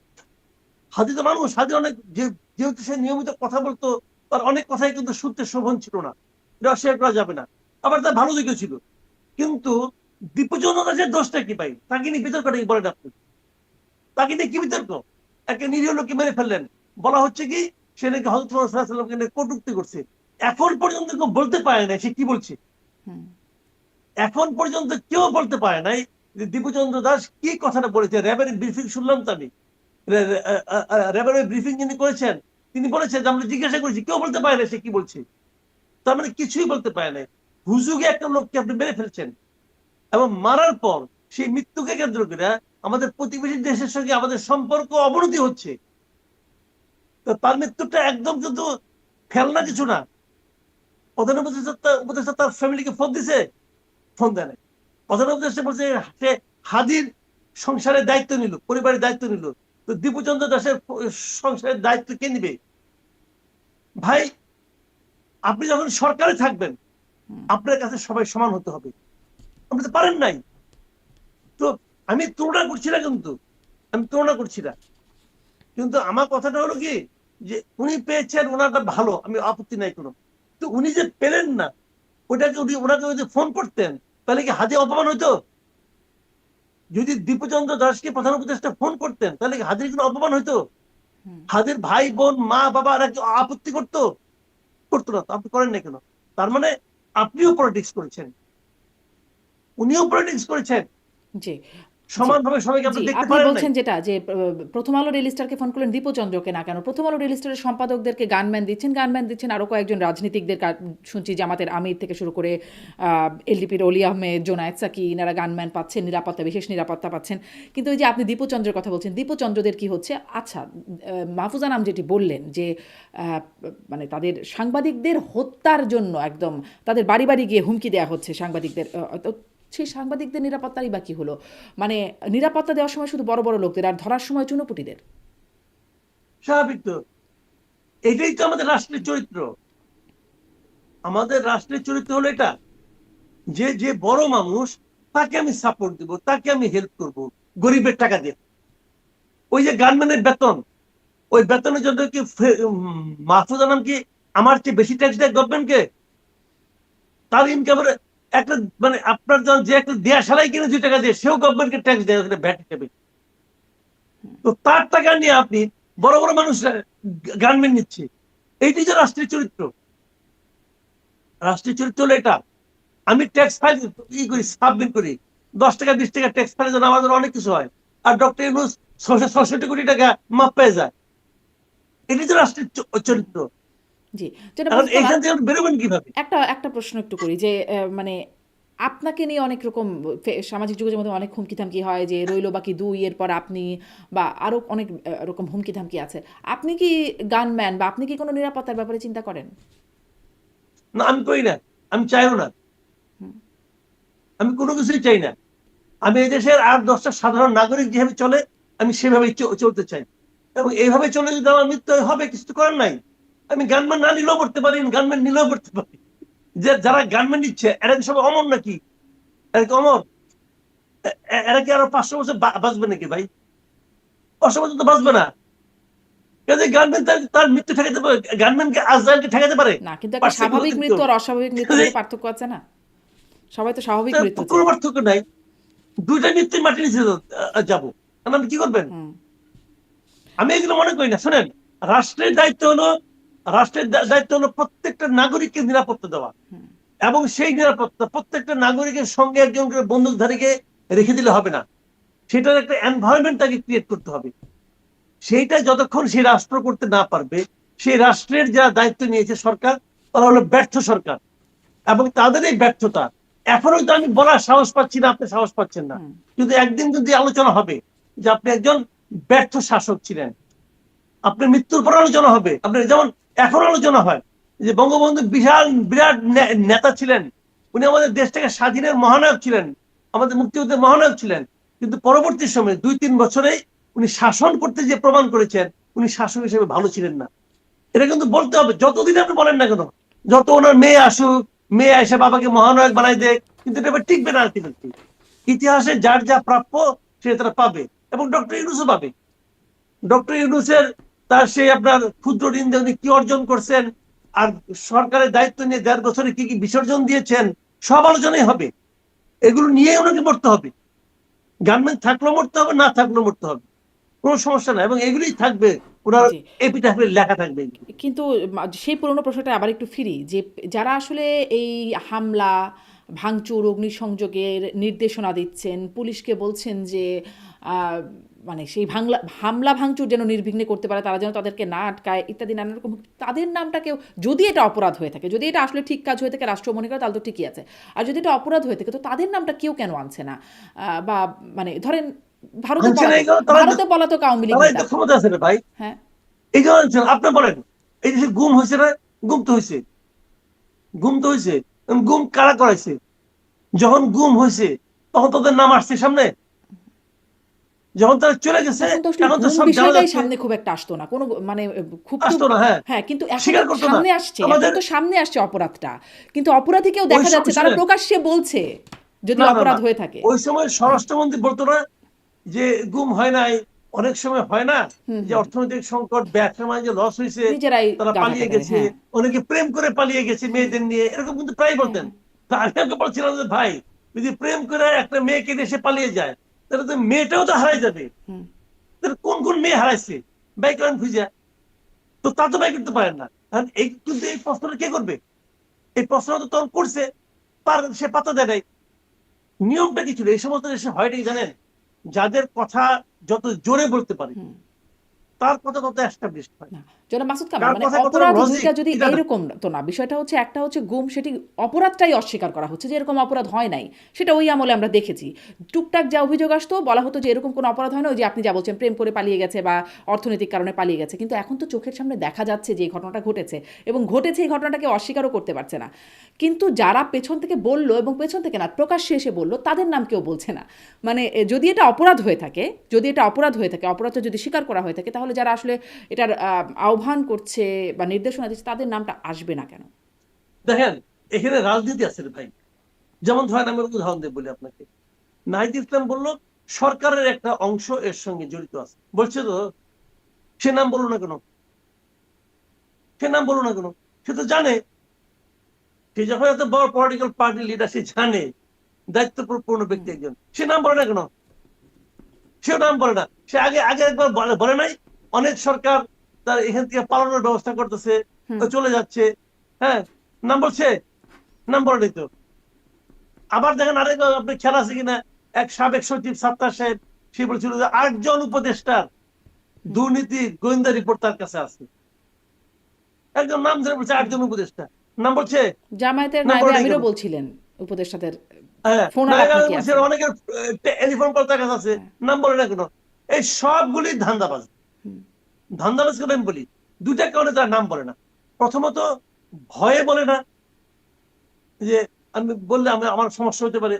হাদি তো মানুষ, হাদি অনেক যেহেতু সে নিয়মিত কথা বলতো, তার অনেক কথাই কিন্তু শুনতে শোভন ছিল না, এটা অস্বীকার করা যাবে না। আবার তার ভালো দিকও ছিল। কিন্তু দীপচন্দ্র দাসের দোষটা কি ভাই? তাকে নিয়ে বিতর্কটা কি বলেন আপনি? তাকে নিয়ে কি বিতর্ক? একটা নিরীহ লোককে মেরে ফেললেন, বলা হচ্ছে কি সে নাকি হযরত মুহাম্মদ সাল্লাল্লাহু আলাইহি ওয়াসাল্লামকে নিয়ে কটূক্তি করছে। এখন পর্যন্ত কেউ বলতে পারে না সে কি বলছে। হুম। এখন পর্যন্ত কেউ বলতে পারে নাই যে দীপচন্দ্র দাস কি কথাটা বলেছে। র্যাবের ব্রিফিং শুনলাম তো আমি, র্যাবের ব্রিফিং যিনি করেছেন তিনি বলেছেন যে আমরা জিজ্ঞাসা করেছি, কেউ বলতে পারে না সে কি বলছে। তার মানে কিছুই বলতে পারে না। হুজুগে একটা লোককে আপনি মেরে ফেলছেন, এবং মারার পর সেই মৃত্যুকে কেন্দ্র করে আমাদের প্রতিবেশী দেশের সঙ্গে আমাদের সম্পর্ক অবনতি হচ্ছে। তো তার মৃত্যুটা একদম কিন্তু খেলনা কিছু না। প্রধান উপদেষ্টা তার ফ্যামিলিকে ফোন দিছে? ফোন দেয় নাই। প্রধান উপদেষ্টা বলছে সে হাদির সংসারের দায়িত্ব নিল, পরিবারের দায়িত্ব নিল। তো দীপচন্দ্র দাসের সংসারের দায়িত্ব কে নিবে? ভাই, আপনি যখন সরকারে থাকবেন আপনার কাছে সবাই সমান হতে হবে। আপনি তো পারেন নাই। তো আমি তুলনা করছি না, কিন্তু আমি তুলনা করছি না, কিন্তু আমার কথাটা হলো কি যে উনি পেয়েছেন, ওনারটা ভালো, আমি আপত্তি নাই কোনো। তো উনি যে পেলেন না, ওটাকে ওনাকে যদি ফোন করতেন তাহলে কি হাদি অপমান হইতো? যদি দীপচন্দ্র দাসকে প্রধান উপদেষ্টা ফোন করতেন তাহলে কি হাদির কোনো অপমান হইতো? হাদির ভাই বোন মা বাবা এরা কি আপত্তি করতো? করতো না তো। আপনি করেন না কেন? তার মানে আপনিও পলিটিক্স করেছেন, উনিও পলিটিক্স করেছেন, জি। জি, সমানভাবে সবাইকে জি। আপনি দেখতে আপনি পারেন নাই। বলছেন যেটা যে প্রথম আলো ডেইলি স্টারকে ফোন করলেন দীপচন্দ্রকে না কেন? প্রথম আলো ডেইলি স্টারের সম্পাদকদেরকে গানম্যান দিচ্ছেন আরো কয়েকজন রাজনীতিকদের শুনছি জামাতের আমির থেকে শুরু করে এলডিপির অলি আহমেদ, জোনায়েদ সাকি, এনারা গানম্যান পাচ্ছেন, নিরাপত্তা, বিশেষ নিরাপত্তা পাচ্ছেন। কিন্তু ওই যে আপনি দীপচন্দ্রের কথা বলছেন, দীপচন্দ্রদের কি হচ্ছে? আচ্ছা, মাহফুজা নাম যেটি বললেন যে মানে তাদের সাংবাদিকদের হত্যার জন্য একদম তাদের বাড়ি, বাড়ি গিয়ে হুমকি দেয়া হচ্ছে সাংবাদিকদের। তো সেই সাংবাদিকদের নিরাপত্তারই বা কি হলো? মানে নিরাপত্তা দেওয়ার সময় শুধু বড় বড় লোকদের, আর ধরার সময় চুনোপুটিদের। স্বাভাবিক তো। এটাই তো আমাদের রাষ্ট্রের চরিত্র। আমাদের রাষ্ট্রের চরিত্র হলো এটা, যে যে বড় মানুষ তাকে আমি সাপোর্ট দিব, তাকে আমি হেল্প করব গরিবের টাকা দিয়ে। ওই যে গানম্যানের বেতন, ওই বেতনের জন্য কি মাহফুজা নাম কি আমার চেয়ে বেশি ট্যাক্স দেয় গভর্নমেন্টকে? তার ইনকামের একটা মানে আপনার যে একটা দেয়া সালাই কিনে 2 টাকা দিয়ে সেও গভর্নমেন্টকে ট্যাক্স দেয় ভ্যাট হিসেবে। তো তার টাকা নিয়ে আপনি বড় বড় মানুষরা গানম্যান নিচ্ছে। এইটাই যে রাষ্ট্রের চরিত্র। রাষ্ট্রের চরিত্র হলো এটা। আমি ট্যাক্স ফাইল করি, সাবমিট করি, 10 টাকা 20 টাকা ট্যাক্স ফাইলের জন্য আমাদের অনেক কিছু হয়। আর ডক্টর ইউনূস 66 কোটি টাকা মাপ পেয়ে যায়। এটাই তো রাষ্ট্রের চরিত্র। জি, যেটা এখন বলছিলাম এইখান থেকে বেরোবেন কিভাবে? একটা একটা প্রশ্ন একটু করি যে মানে আপনাকে নিয়ে অনেক রকম সামাজিক যোগাযোগের মধ্যে অনেক হুমকি-ধামকি হয় যে রইল বাকি ২ এর পর আপনি, বা আরো অনেক রকম হুমকি-ধামকি আছে। আপনি কি গানম্যান বা আপনি কি কোনো নিরাপত্তার ব্যাপারে চিন্তা করেন? না, আমি করি না, আমি চাইও না, হুম, আমি কোনো কিছুই চাই না। আমি এই দেশের 8-10টা সাধারণ নাগরিক যেভাবে চলে আমি সেভাবেই চলতে চাই, এবং এইভাবে চলে যদি আমার মৃত্যু হবে কিছু তো করার নাই। আমি গানম্যান না নিলেও পড়তে পারি, গানম্যান নিলেও পড়তে পারি। যে যারা গানম্যান নিচ্ছে এরা কি সব অমর নাকি? এরা কি অমর? এরা কি আরো 500 বছর বাঁচবে নাকি ভাই? 500 বছর তো বাঁচবে না। কাজে গানম্যান তার মৃত্যু ঠেকাতে পারে, গানম্যানকে আজরাইলকে ঠেকাতে পারে? না, কিন্তু একটা পারছে স্বাভাবিক কোনোদিন কেউ? মৃত্যু আর অস্বাভাবিক মৃত্যুর মধ্যে পার্থক্য আছে না? সবাই তো স্বাভাবিক মৃত্যু কোনো চায়। পার্থক্য নাই, দুইটা মৃত্যু মাটি নিচে যাবো, আপনি কি করবেন? হুম। আমি এগুলো মনে করি না। শোনেন, রাষ্ট্রের দায়িত্ব হলো প্রত্যেকটা নাগরিককে নিরাপত্তা দেওয়া, হুম। এবং সেই নিরাপত্তা প্রত্যেকটা নাগরিকের সঙ্গে একজন করে বন্দুকধারীকে রেখে দিলে হবে না। সেটার একটা এনভায়রনমেন্ট তাকে ক্রিয়েট করতে হবে। সেইটা যতক্ষণ সেই রাষ্ট্র করতে না পারবে, সেই রাষ্ট্রের যারা দায়িত্ব নিয়েছে সরকার, তারা হলো ব্যর্থ সরকার। এবং তাদের এই ব্যর্থতা এখনো তো আমি বলার সাহস পাচ্ছি না, আপনি সাহস পাচ্ছেন না। হুম। কিন্তু একদিন যদি আলোচনা হবে যে আপনি একজন ব্যর্থ শাসক ছিলেন, আপনার মৃত্যুর পর আলোচনা হবে। আপনার যেমন এখন আলোচনা হয় যে বঙ্গবন্ধু বিশাল বিরাট নেতা ছিলেন, উনি আমাদের দেশটাকে স্বাধীনের মহানায়ক ছিলেন, আমাদের মুক্তিযুদ্ধের মহানায়ক ছিলেন, কিন্তু পরবর্তী সময়ে 2-3 বছরে উনি শাসন করতে যে প্রমাণ করেছেন, উনি শাসক হিসেবে ভালো ছিলেন না। এটা কিন্তু বলতে হবে, যতদিন আপনি বলেন না কেন, যত ওনার মেয়ে আসুক, মেয়ে এসে বাবাকে মহানায়ক বানাই দেয়, কিন্তু এটা এবার টিকবে না। আলটিমেটলি ইতিহাসে যার যা প্রাপ্য সে তারা পাবে, এবং ডক্টর ইউনূসও পাবে। ডক্টর ইউনূসের তার সেই আপনার ক্ষুদ্র ঋণ দিয়ে উনি কি অর্জন করছেন, আর সরকারের দায়িত্ব নিয়ে 1.5 বছরে কি কি বিসর্জন দিয়েছেন, সব আলোচনাই হবে। এগুলো নিয়ে ওনাকে মরতে হবে। গার্মেন্ট থাকলেও মরতে হবে, না থাকলেও মরতে হবে, কোনো সমস্যা নাই, এবং এগুলোই থাকবে ওনার জি। এপিটাফে লেখা থাকবে এগুলো। কিন্তু সেই পুরনো প্রশ্নটা আবার একটু ফিরি যে যারা আসলে এই হামলা, ভাঙচুর, অগ্নিসংযোগের নির্দেশনা দিচ্ছেন, পুলিশকে বলছেন যে আহ, মানে সেই হামলা ভাঙচুর যেন নির্বিঘ্নে করতে পারে, তারা যেন তাদেরকে না আটকায় ইত্যাদি নানা রকম, তাদের নামটা কেউ, যদি এটা অপরাধ হয়ে থাকে, যদি এটা আসলে ঠিক কাজ হয়ে থাকে, রাষ্ট্র মনে করে তাহলে তো ঠিকই আছে। আর যদি এটা অপরাধ হয়ে থাকে তো তাদের নামটা কেউ কেন আনছে না? বা মানে ধরেন ভারতে আনছে না, পলাতক, এগুলো ভারতে পলাতক আওয়ামী লীগ তারাই নেতা। তো ক্ষমতা আছে রে ভাই। হ্যাঁ। এই যে আপনি বলেন, এই যে গুম হয়েছে না, গুম তো হয়েছে, গুম তো হয়েছে, গুম কারা করাইছে? যখন গুম হয়েছে তখন তাদের নাম আসছে সামনে, যখন তারা চলে গেছে তখন তো আসলে এখন তো গুম সব জানা বিষয়টাই যাচ্ছে। সামনে খুব একটা আসতো না, কোনো মানে খুব তো। আসতো না, হ্যাঁ, হ্যাঁ, কিন্তু এখন তো স্বীকার করতো না সামনে আসছে, এখন আমাদের। তো সামনে আসছে অপরাধটা, কিন্তু অপরাধীকেও ওই দেখা যাচ্ছে তারা শুনেন, প্রকাশ্যে বলছে যদি না না না, অপরাধ হয়ে থাকে। ওই সময় স্বরাষ্ট্রমন্ত্রী বলতো না যে গুম হয় নাই? অনেক সময় হয় না হুম। যে হুম। অর্থনৈতিক সংকট, ব্যবসা বাণিজ্য লস হয়েছে, নিজেরাই তারা গা ঢাকা পালিয়ে দেয়, গেছে, হ্যাঁ। অনেকে প্রেম করে পালিয়ে গেছে মেয়েদের নিয়ে, এরকম কিন্তু প্রায় হ্যাঁ। বলতেন। হ্যাঁ। তা আমি ওকে বলছিলাম যে ভাই, যদি প্রেম করে একটা মেয়েকে দেশে পালিয়ে যায়, তাহলে তো মেয়েটাও তো হারাই যাবে। হুম। তাহলে কোন কোন মেয়ে হারাইছে বাই করেন খুঁজে? তো তা তো বাই করতে পারেন না। কারণ এই কিন্তু এই প্রশ্নটা কে করবে? এই প্রশ্নটা তো তখন করছে, সে পাতা দেয় নাই। নিয়মটা কি ছিল এই সমস্ত দেশে? হয় নাকি জানেন, যাদের কথা যত জোরে বলতে পারে হুম। তার কথা তত এস্টাবলিশ হয়। না, জনাব মাসুদ কামাল, কার মানে কথায় কতটা অপরাধ লজিক দুইটা যদি এটা না। এইরকম তো না, বিষয়টা হচ্ছে একটা হচ্ছে গুম, সেটি অপরাধটাই অস্বীকার করা হচ্ছে যে এরকম অপরাধ হয় নাই, সেটা ওই আমলে আমরা দেখেছি। টুকটাক যা অভিযোগ আসতো বলা হতো যে এরকম কোনো অপরাধ হয় না, ওই যে আপনি যা বলছেন প্রেম করে পালিয়ে গেছে বা অর্থনৈতিক কারণে পালিয়ে গেছে, কিন্তু এখন তো চোখের সামনে দেখা যাচ্ছে যে এই ঘটনাটা ঘটেছে, এবং ঘটেছে, এই ঘটনাটাকে অস্বীকারও করতে পারছে না। কিন্তু যারা পেছন থেকে বললো, এবং পেছন থেকে না প্রকাশ্যে এসে বললো, তাদের নাম কেউ বলছে না। মানে যদি এটা অপরাধ হয়ে থাকে, যদি এটা অপরাধ হয়ে থাকে, অপরাধটা যদি স্বীকার করা হয়ে থাকে, তাহলে যারা আসলে এটার আহ্বান করছে বা নির্দেশনা দিচ্ছে তাদের নামটা আসবে না কেন? দেখেন, এখানে রাজনীতি আছে রে ভাই। যেমন ধরেন, আমি উদাহরণ দিয়ে বলি আপনাকে। নাহিদ ইসলাম বলল সরকারের একটা অংশ এর সঙ্গে জড়িত আছে, বলছে তো, সে নাম বললো না কেন? সে নাম বললো না কেন? সে তো জানে, সে যখন এত বড় পলিটিক্যাল পার্টি লিডার, সে জানে দায়িত্বপূর্ণ ব্যক্তি একজন, সে নাম বলে না কেন? সেও নাম বলে না। সে আগে আগে একবার বলে নাই, অনেক সরকার তার এখান থেকে পালানোর ব্যবস্থা করতেছে, হুম। চলে যাচ্ছে, হ্যাঁ, নাম বলছে? নাম বলে নাই তো। আবার দেখেন আরেক, আপনি খেয়াল আছে কিনা, এক সাবেক সচিব সাত্তার সাহেব, সে বলছিল যে 8 জন উপদেষ্টার দুর্নীতির গোয়েন্দা রিপোর্ট তার কাছে আছে। একজন নাম ধরে বলছে 8 জন উপদেষ্টা, নাম বলছে? জামায়াতের নাম নায়েবে বলে নাই কেন? আমিরও বলছিলেন উপদেষ্টাদের হ্যাঁ, ফোন আলাপ নায়িকা নাকি বলছে আছে। অনেকের টেলিফোন কল তার কাছে আছে, হ্যাঁ। নাম বলে না কেন? এই সবগুলি ধান্দাবাজ। হুম। ধান্দাবাজ করে আমি বলি, দুইটা কারণে তার নাম বলে না। প্রথমত, ভয়ে বলে না, যে আমি বললে আমার সমস্যা হতে পারে,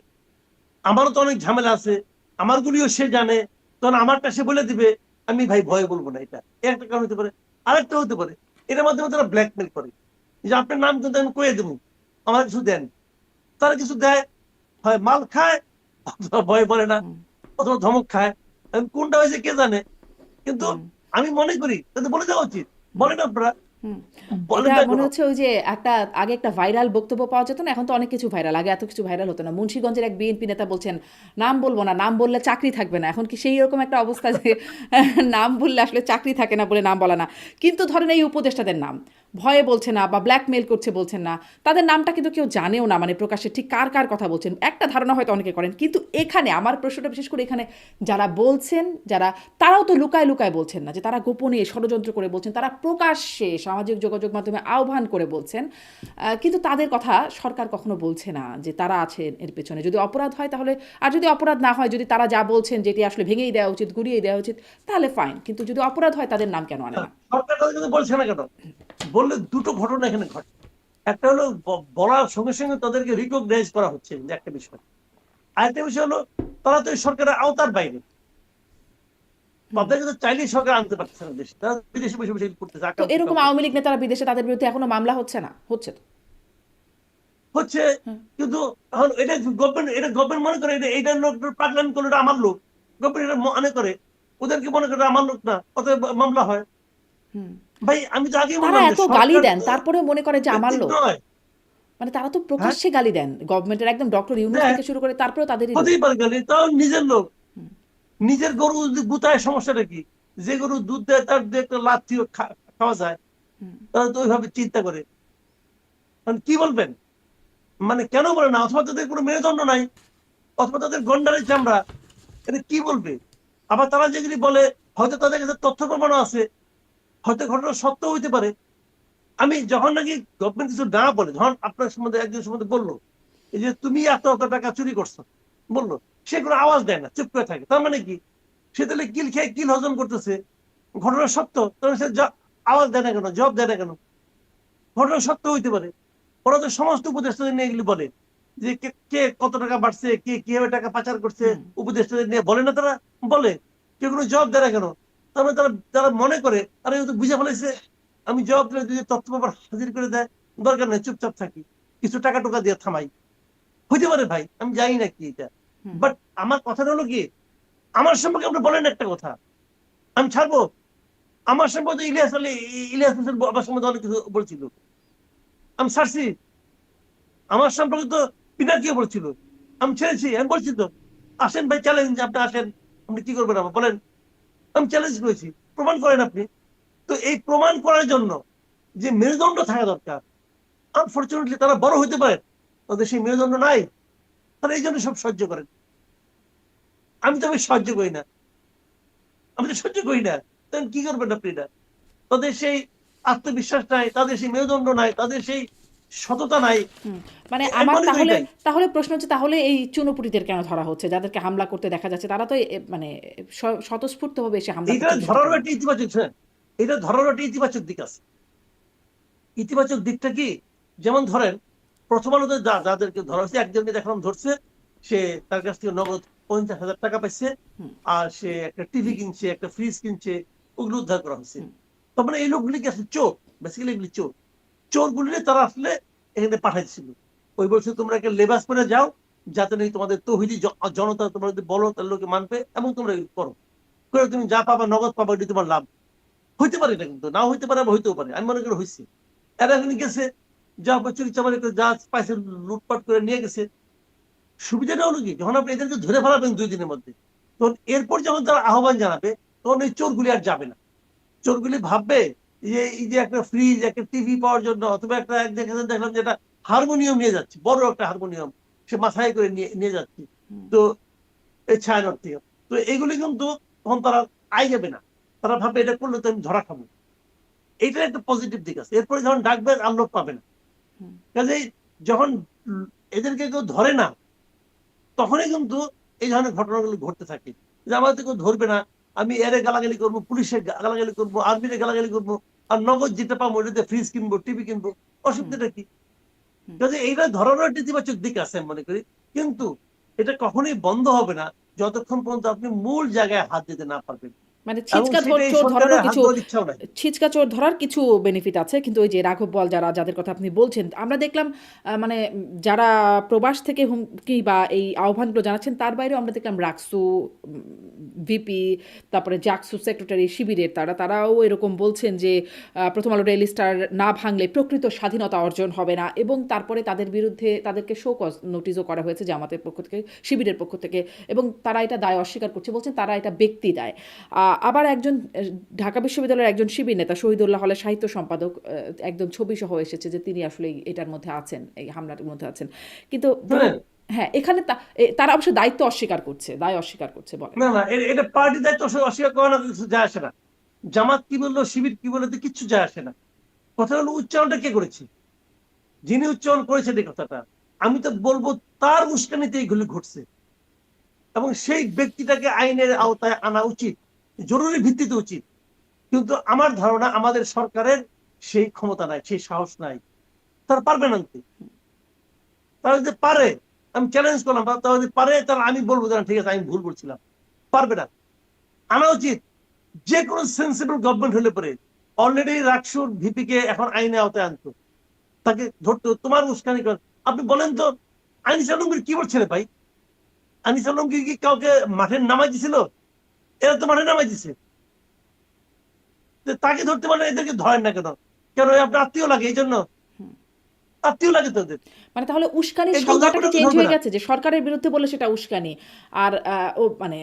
আমারও তো অনেক ঝামেলা আছে, আমার গুলিও সে জানে, তখন আমারটা সে বলে দিবে, আমি ভাই ভয়ে বলবো না। এটা একটা কারণ হতে পারে। আরেকটা হতে পারে, এটার মাধ্যমে তারা ব্ল্যাকমেল করে যে আপনার নাম কিন্তু আমি কয়ে দেবো, আমার কিছু দেন। তারা কিছু দেয়, হয় মাল খায় অথবা ভয় বলে না, হুম, অথবা ধমক খায়। এখন কোনটা হয়েছে কে জানে, কিন্তু হুম, আমি মনে করি তাদের বলে দেওয়া উচিত। হুম, বলেন আপনারা, হুম। বলেন এটা না মনে কেন? হচ্ছে ওই যে একটা আগে একটা ভাইরাল বক্তব্য পাওয়া যেত না, এখন তো অনেক কিছু ভাইরাল, আগে এত কিছু ভাইরাল হতো না। মুন্সিগঞ্জের এক বিএনপি নেতা বলছেন নাম বলবো না, নাম বললে চাকরি থাকবে না। এখন কি সেই রকম একটা অবস্থা যে নাম বললে আসলে চাকরি থাকে না বলে নাম বলা না। কিন্তু ধরেন এই উপদেষ্টাদের নাম ভয়ে বলছে না বা ব্ল্যাকমেল করছে বলছেন না, তাদের নামটা কিন্তু কেউ জানেও না, মানে প্রকাশ্যে ঠিক কার কার কথা বলছেন একটা ধারণা হয়তো অনেকে করেন। কিন্তু এখানে আমার প্রশ্নটা বিশেষ করে এখানে যারা বলছেন, যারা, তারাও তো লুকায় লুকায় বলছেন না যে তারা গোপনে ষড়যন্ত্র করে বলছেন, তারা প্রকাশ্যে সামাজিক যোগাযোগ মাধ্যমে আহ্বান করে বলছেন। কিন্তু তাদের কথা সরকার কখনো বলছে না যে তারা আছেন এর পেছনে। যদি অপরাধ হয় তাহলে, আর যদি অপরাধ না হয়, যদি তারা যা বলছেন যেটি আসলে ভেঙেই দেওয়া উচিত, গুড়িয়ে দেওয়া উচিত, তাহলে ফাইন। কিন্তু যদি অপরাধ হয় তাদের নাম কেন আনে না? সরকার তাদের কিন্তু বলছে না কেন? বললে দুটো ঘটনা এখানে ঘটে। একটা হলো বলার সঙ্গে সঙ্গে তাদেরকে রিকগনাইজ করা হচ্ছে, যে একটা বিষয়। আরেকটা বিষয় হলো তারা তো এই সরকারের আওতার বাইরে, হুম। তাদেরকে তো চাইলেই সরকার আনতে পারছে না দেশে, তারা বিদেশে বসে বসে করতেছে, তো আকাম কুকাম এরকম আওয়ামী লীগ করতেছে। নেতারা বিদেশে, তাদের বিরুদ্ধে এখনো মামলা হচ্ছে না? হচ্ছে তো। হচ্ছে, হ্যাঁ। কিন্তু এখন এটা গভর্নমেন্ট, এটা গভর্নমেন্ট মনে করে এটা এইটার লোক পাগলামি করলো, এটা আমার লোক। গভর্নমেন্ট এটা মনে করে, ওদেরকে মনে করে আমার লোক না, অতএব মামলা হয়। হুম। ভাই আমি তো আগেই তারা বললাম যে এত গালি সরকার দেন তো তারপরেও মনে করে যে আমার ব্যক্তিক লোক। নয়। মানে তারা তো হ্যাঁ, প্রকাশ্যে গালি দেন গভর্নমেন্টের, একদম ডক্টর ইউনূস দেখ, থেকে শুরু করে, তারপরেও তাদেরই লোক। হতেই পারে গালি, তাও নিজের লোক। হুম, নিজের গরু যদি গুতায় সমস্যাটা কি? যে গরু দুধ দেয় তার দিয়ে একটা লাথিও খাওয়া যায়, হুম, তারা তো ওইভাবে চিন্তা করে। মানে কি বলবেন, মানে কেন বলে না? অথবা তাদের কোনো মেরুদণ্ড নাই, অথবা তাদের গন্ডারের চামড়া, এটা কি বলবে? আবার তারা যেগুলি বলে, হয়তো তাদের কাছে তথ্য প্রমাণ আছে, হয়তো ঘটনা সত্য হইতে পারে। আমি যখন নাকি গভর্নমেন্ট কিছু না বলে, যখন আপনার সম্বন্ধে একজন সম্বন্ধে বললো এই যে তুমি এত এত টাকা চুরি করছো, বললো, সে কোনো আওয়াজ দেয় না, চুপ করে থাকে, তার মানে কি? সে তাহলে কিল খেয়ে কিল হজম করতেছে। ঘটনা সত্য, তখন সে আওয়াজ দেয় না কেন, জবাব দেয় না কেন? ঘটনা সত্য হইতে পারে। ওরা তো সমস্ত উপদেষ্টাদের নিয়ে এগুলি বলে, যে কে কে কত টাকা বাড়ছে, কে কিভাবে টাকা পাচার করছে, হুম, উপদেষ্টাদের নিয়ে বলে না তারা? বলে। কেউ কোনো জবাব দেয় না কেন? তারপরে তারা তারা মনে করে তারা কিন্তু বুঝে ফেলেছে, আমি জবাব দিলে যদি তথ্য পেপার হাজির করে দেয়, দরকার নেই, চুপচাপ থাকি, কিছু টাকা টুকা দিয়ে থামাই। হইতে পারে ভাই, আমি জানি না কি এটা। হুম, বাট আমার কথাটা হলো কি, আমার সম্পর্কে আপনি বলেন একটা কথা, আমি ছাড়বো? আমার সম্পর্কে ইলিয়াস আলী, ইলিয়াস হোসেন আমার সম্বন্ধে অনেক কিছু বলছিল, আমি ছাড়ছি? আমার সম্পর্কে তো পিনাকিও বলছিল, আমি ছেড়েছি? আমি বলছি তো, আসেন ভাই, চ্যালেঞ্জ, আপনি আসেন, আপনি কি করবেন আমার বলেন। আমি চ্যালেঞ্জ করেছি, প্রমাণ করেন আপনি। তো এই প্রমাণ করার জন্য যে মেরুদণ্ড থাকা দরকার, আনফর্চুনেটলি তারা বড় হইতে পারে, তাদের সেই মেরুদণ্ড নাই, তারা এই জন্য সব সহ্য করেন। আমি তো সহ্য করি না, আমি তো সহ্য করি না। তখন কি করবেন আপনি? না, তাদের সেই আত্মবিশ্বাস নাই, তাদের সেই মেরুদণ্ড নাই, তাদের সেই সততা নাই। হুম। মানে আমি আমার মনে করি তাহলে, তাই। তাহলে প্রশ্ন হচ্ছে, তাহলে এই চুনোপুটিদের কেন ধরা হচ্ছে, যাদেরকে হামলা করতে দেখা যাচ্ছে? তারা তো মানে স্বতঃস্ফূর্তভাবে এসে হামলা এটা করছেন সেটা ধরারও কেন? একটা ইতিবাচক, হ্যাঁ, এটা ধরারও একটা ইতিবাচক দিক আছে। ইতিবাচক দিকটা কি? যেমন ধরেন, প্রথম আলোতে যাদেরকে ধরা হয়েছে, একজনকে দেখলাম ধরছে, সে তার কাছ থেকে নগদ 50,000 টাকা পাইছে, হুম, আর সে একটা টিভি কিনছে, একটা ফ্রিজ কিনছে, ওগুলো উদ্ধার করা হয়েছে। হুম, তার মানে এই লোকগুলি কি আসলে চোর? বেসিক্যালি এগুলি চোর। চোরগুলি তারা আসলে এখানে পাঠাইছিল। ওই বলছে তোমরা একটা লেবাস পরে যাও, যাতে নাকি তোমাদের তৌহিদি জনতা, তোমরা যদি বলো তাহলে লোকে মানবে, এবং তোমরা এগুলো করো, করে তুমি যা পাবা নগদ পাবা, এটি তোমার লাভ। হইতে পারে, এটা কিন্তু নাও হইতে পারে, আবার হইতেও পারে, আমি মনে করি হয়েছে। এরা এখানে গেছে, যা চুরি চামারি করে যা পাইছে লুটপাট করে নিয়ে গেছে। সুবিধাটা হলো কি, যখন আপনি এদেরকে ধরে ফেলাবেন 2 দিনের মধ্যে, তখন এরপর যখন তারা আহ্বান জানাবে, তখন এই চোরগুলি আর যাবে না। চোরগুলি ভাববে যে এই যে একটা ফ্রিজ, একটা টিভি পাওয়ার জন্য, অথবা একটা দেখলাম যে একটা হারমোনিয়াম নিয়ে যাচ্ছে, বড় একটা হারমোনিয়াম সে মাথায় করে নিয়ে নিয়ে যাচ্ছে, হুম, তো এই ছায়ানট থেকে। তো এগুলি কিন্তু তখন তারা আই যাবে না, তারা ভাববে এটা করলে তো আমি ধরা খাবো। এইটার একটা পজিটিভ দিক আছে। এরপরে যখন ডাকবেন আর লোক পাবে না। হুম, কাজেই যখন এদেরকে কেউ ধরে না, তখনই কিন্তু এই ধরনের ঘটনাগুলো ঘটতে থাকে, যে আমার তো কেউ ধরবে না, আমি এরে গালাগালি করবো, পুলিশের গালাগালি করবো, আর্মিরে গালাগালি করবো, আর নগদ যেটা পাবো ওটাতে ফ্রিজ কিনবো, টিভি কিনবো, হুম, অসুবিধাটা কি? হুম। কাজে এইটা ধরনের একটা ইতিবাচক দিক আছে আমি মনে করি। কিন্তু এটা কখনোই বন্ধ হবে না যতক্ষণ পর্যন্ত আপনি মূল জায়গায় হাত দিতে না পারবেন। মানে এবং সেটা এই চোর ধরারও সরকারের হাত কিছু দেওয়ার ইচ্ছাও নাই। ছিচকা চোর ধরার কিছু বেনিফিট আছে, কিন্তু ওই যে রাঘব বল যাদের কথা আপনি বলছেন, আমরা দেখলাম মানে যারা প্রবাস থেকে হুমকি বা এই আহ্বানগুলো জানাচ্ছেন তার বাইরেও আমরা দেখলাম রাকসু ভিপি, তারপরে জাকসু সেক্রেটারি শিবিরের তারাও এরকম বলছেন যে প্রথম আলো ডেইলি স্টার না ভাঙলে প্রকৃত স্বাধীনতা অর্জন হবে না, এবং তারপরে তাদের বিরুদ্ধে তাদেরকে শো কজ নোটিশও করা হয়েছে জামাতের পক্ষ থেকে, শিবিরের পক্ষ থেকে, এবং তারা এটা দায় অস্বীকার করছে, বলছেন তারা এটা ব্যক্তি দায়। আবার একজন ঢাকা বিশ্ববিদ্যালয়ের একজন শিবির নেতা শহীদুল্লাহ হলের সাহিত্য সম্পাদক একদম ছবি সহ এসেছে যে তিনি আসলে এটার মধ্যে আছেন, এই হামলার মধ্যে আছেন। কিন্তু শুনেন, হ্যাঁ, এখানে তারা অবশ্য দায় অস্বীকার করছে বলে। না না, এটা পার্টি দায়িত্ব অস্বীকার করা কিছু যায় আসে না। জামাত কি বললো, শিবির কি বললো, কিচ্ছু যায় আসে না। কথা হলো উচ্চারণটা কে করেছে, যিনি উচ্চারণ করেছেন এই কথাটা, আমি তো বলবো তার উস্কানিতে এইগুলি ঘটছে, এবং সেই ব্যক্তিটাকে আইনের আওতায় আনা উচিত, জরুরি ভিত্তিতে উচিত। কিন্তু আমার ধারণা আমাদের সরকারের সেই ক্ষমতা নাই, সেই সাহস নাই। তারা পারবে না আনতে। তারা যদি পারে, আমি চ্যালেঞ্জ করলাম, তারা যদি পারে তাহলে আমি বলবো যে ঠিক আছে আমি ভুল বলছিলাম। পারবে না, আনা উচিত। যে কোনো সেন্সিবল গভর্নমেন্ট হলে পরে অলরেডি রাকসুর ভিপি কে এখন আইনে আওতায় আনতো, তাকে ধরতো। তোমার উস্কানি করেন, আপনি বলেন তো আনিস আলমগীর কি বলছে ভাই? আনিস আলমগীর কি কাউকে মাঠে নামাই দিছিল? এরা তো মাঠে নামাই দিছে। তাকে ধরতে পারেন, এদেরকে ধরেন না কেন? কেন আপনার আত্মীয় লাগে এই জন্য? আত্মীয় লাগে তোদের, মানে তাহলে উস্কানির এগুলো সংজ্ঞাটা কি ধরবে না তো চেঞ্জ ধরবে হয়ে না। গেছে, যে সরকারের বিরুদ্ধে বলে সেটা উস্কানি, আর ও মানে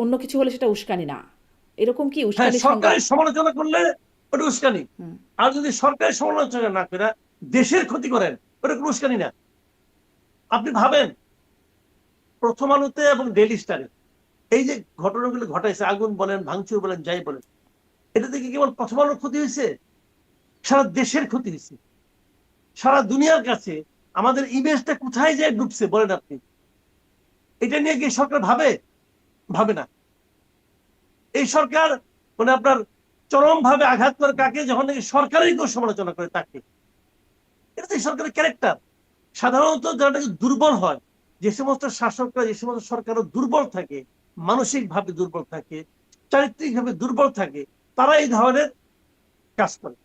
অন্য কিছু হলে সেটা উস্কানি না, এরকম কি হ্যাঁ, উস্কানির সংজ্ঞা? সরকারের সমালোচনা করলে ওটা উস্কানি। হুম। আর যদি সরকারের সমালোচনা না করে দেশের ক্ষতি করেন, ওটা কোনো উস্কানি না। আপনি ভাবেন প্রথম আলোতে এবং ডেইলি স্টারে এই যে ঘটনাগুলো ঘটাইছে, আগুন বলেন, ভাঙচুর বলেন, যাই বলেন, এটা থেকে কেবল প্রথম আলোর ক্ষতি হয়েছে? সারা দেশের ক্ষতি হয়েছে। সারা দুনিয়ার কাছে আমাদের ইমেজটা কোথায় যায় ডুবছে বলেন আপনি? এটা নিয়ে কি সরকার ভাবে? ভাবে না। এই সরকার মানে আপনার চরম ভাবে আঘাত করে কাকে? যখন নাকি সরকারের কেউ সমালোচনা করে তাকে। এটা তো সরকারের ক্যারেক্টার। সাধারণত যারা নাকি দুর্বল হয়, যে সমস্ত শাসকরা, যে সমস্ত সরকারও দুর্বল থাকে, মানসিক ভাবে দুর্বল থাকে, চারিত্রিক ভাবে দুর্বল থাকে, তারা এই ধরনের কাজ করে।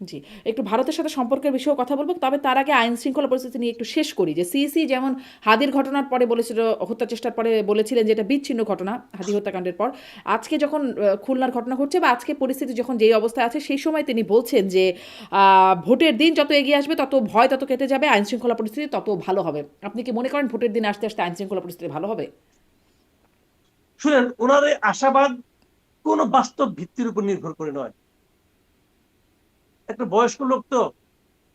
জি, একটু ভারতের সাথে সম্পর্কের বিষয়েও কথা বলব। তবে তার আগে আইন শৃঙ্খলা পরিস্থিতি নিয়ে একটু শেষ করি। যে সিইসি যেমন হাদির ঘটনার পরে বলেছিল, হত্যা চেষ্টার পরে বলেছিলেন যে এটা বিচ্ছিন্ন ঘটনা, হাদি হত্যাকাণ্ডের পর। আজকে যখন খুলনার ঘটনা ঘটছে বা আজকে পরিস্থিতি যখন যেই অবস্থায় আছে, সেই সময় তিনি বলছেন যে ভোটের দিন যত এগিয়ে আসবে তত ভয় তত কেটে যাবে, আইন শৃঙ্খলা পরিস্থিতি তত ভালো হবে। আপনি কি মনে করেন ভোটের দিন আসতে আসতে আইন শৃঙ্খলা পরিস্থিতি ভালো হবে? শুনেন, ওনার এই আশাবাদ কোন বাস্তব ভিত্তির উপর নির্ভর করে নয়। একটা বয়স্ক লোক তো,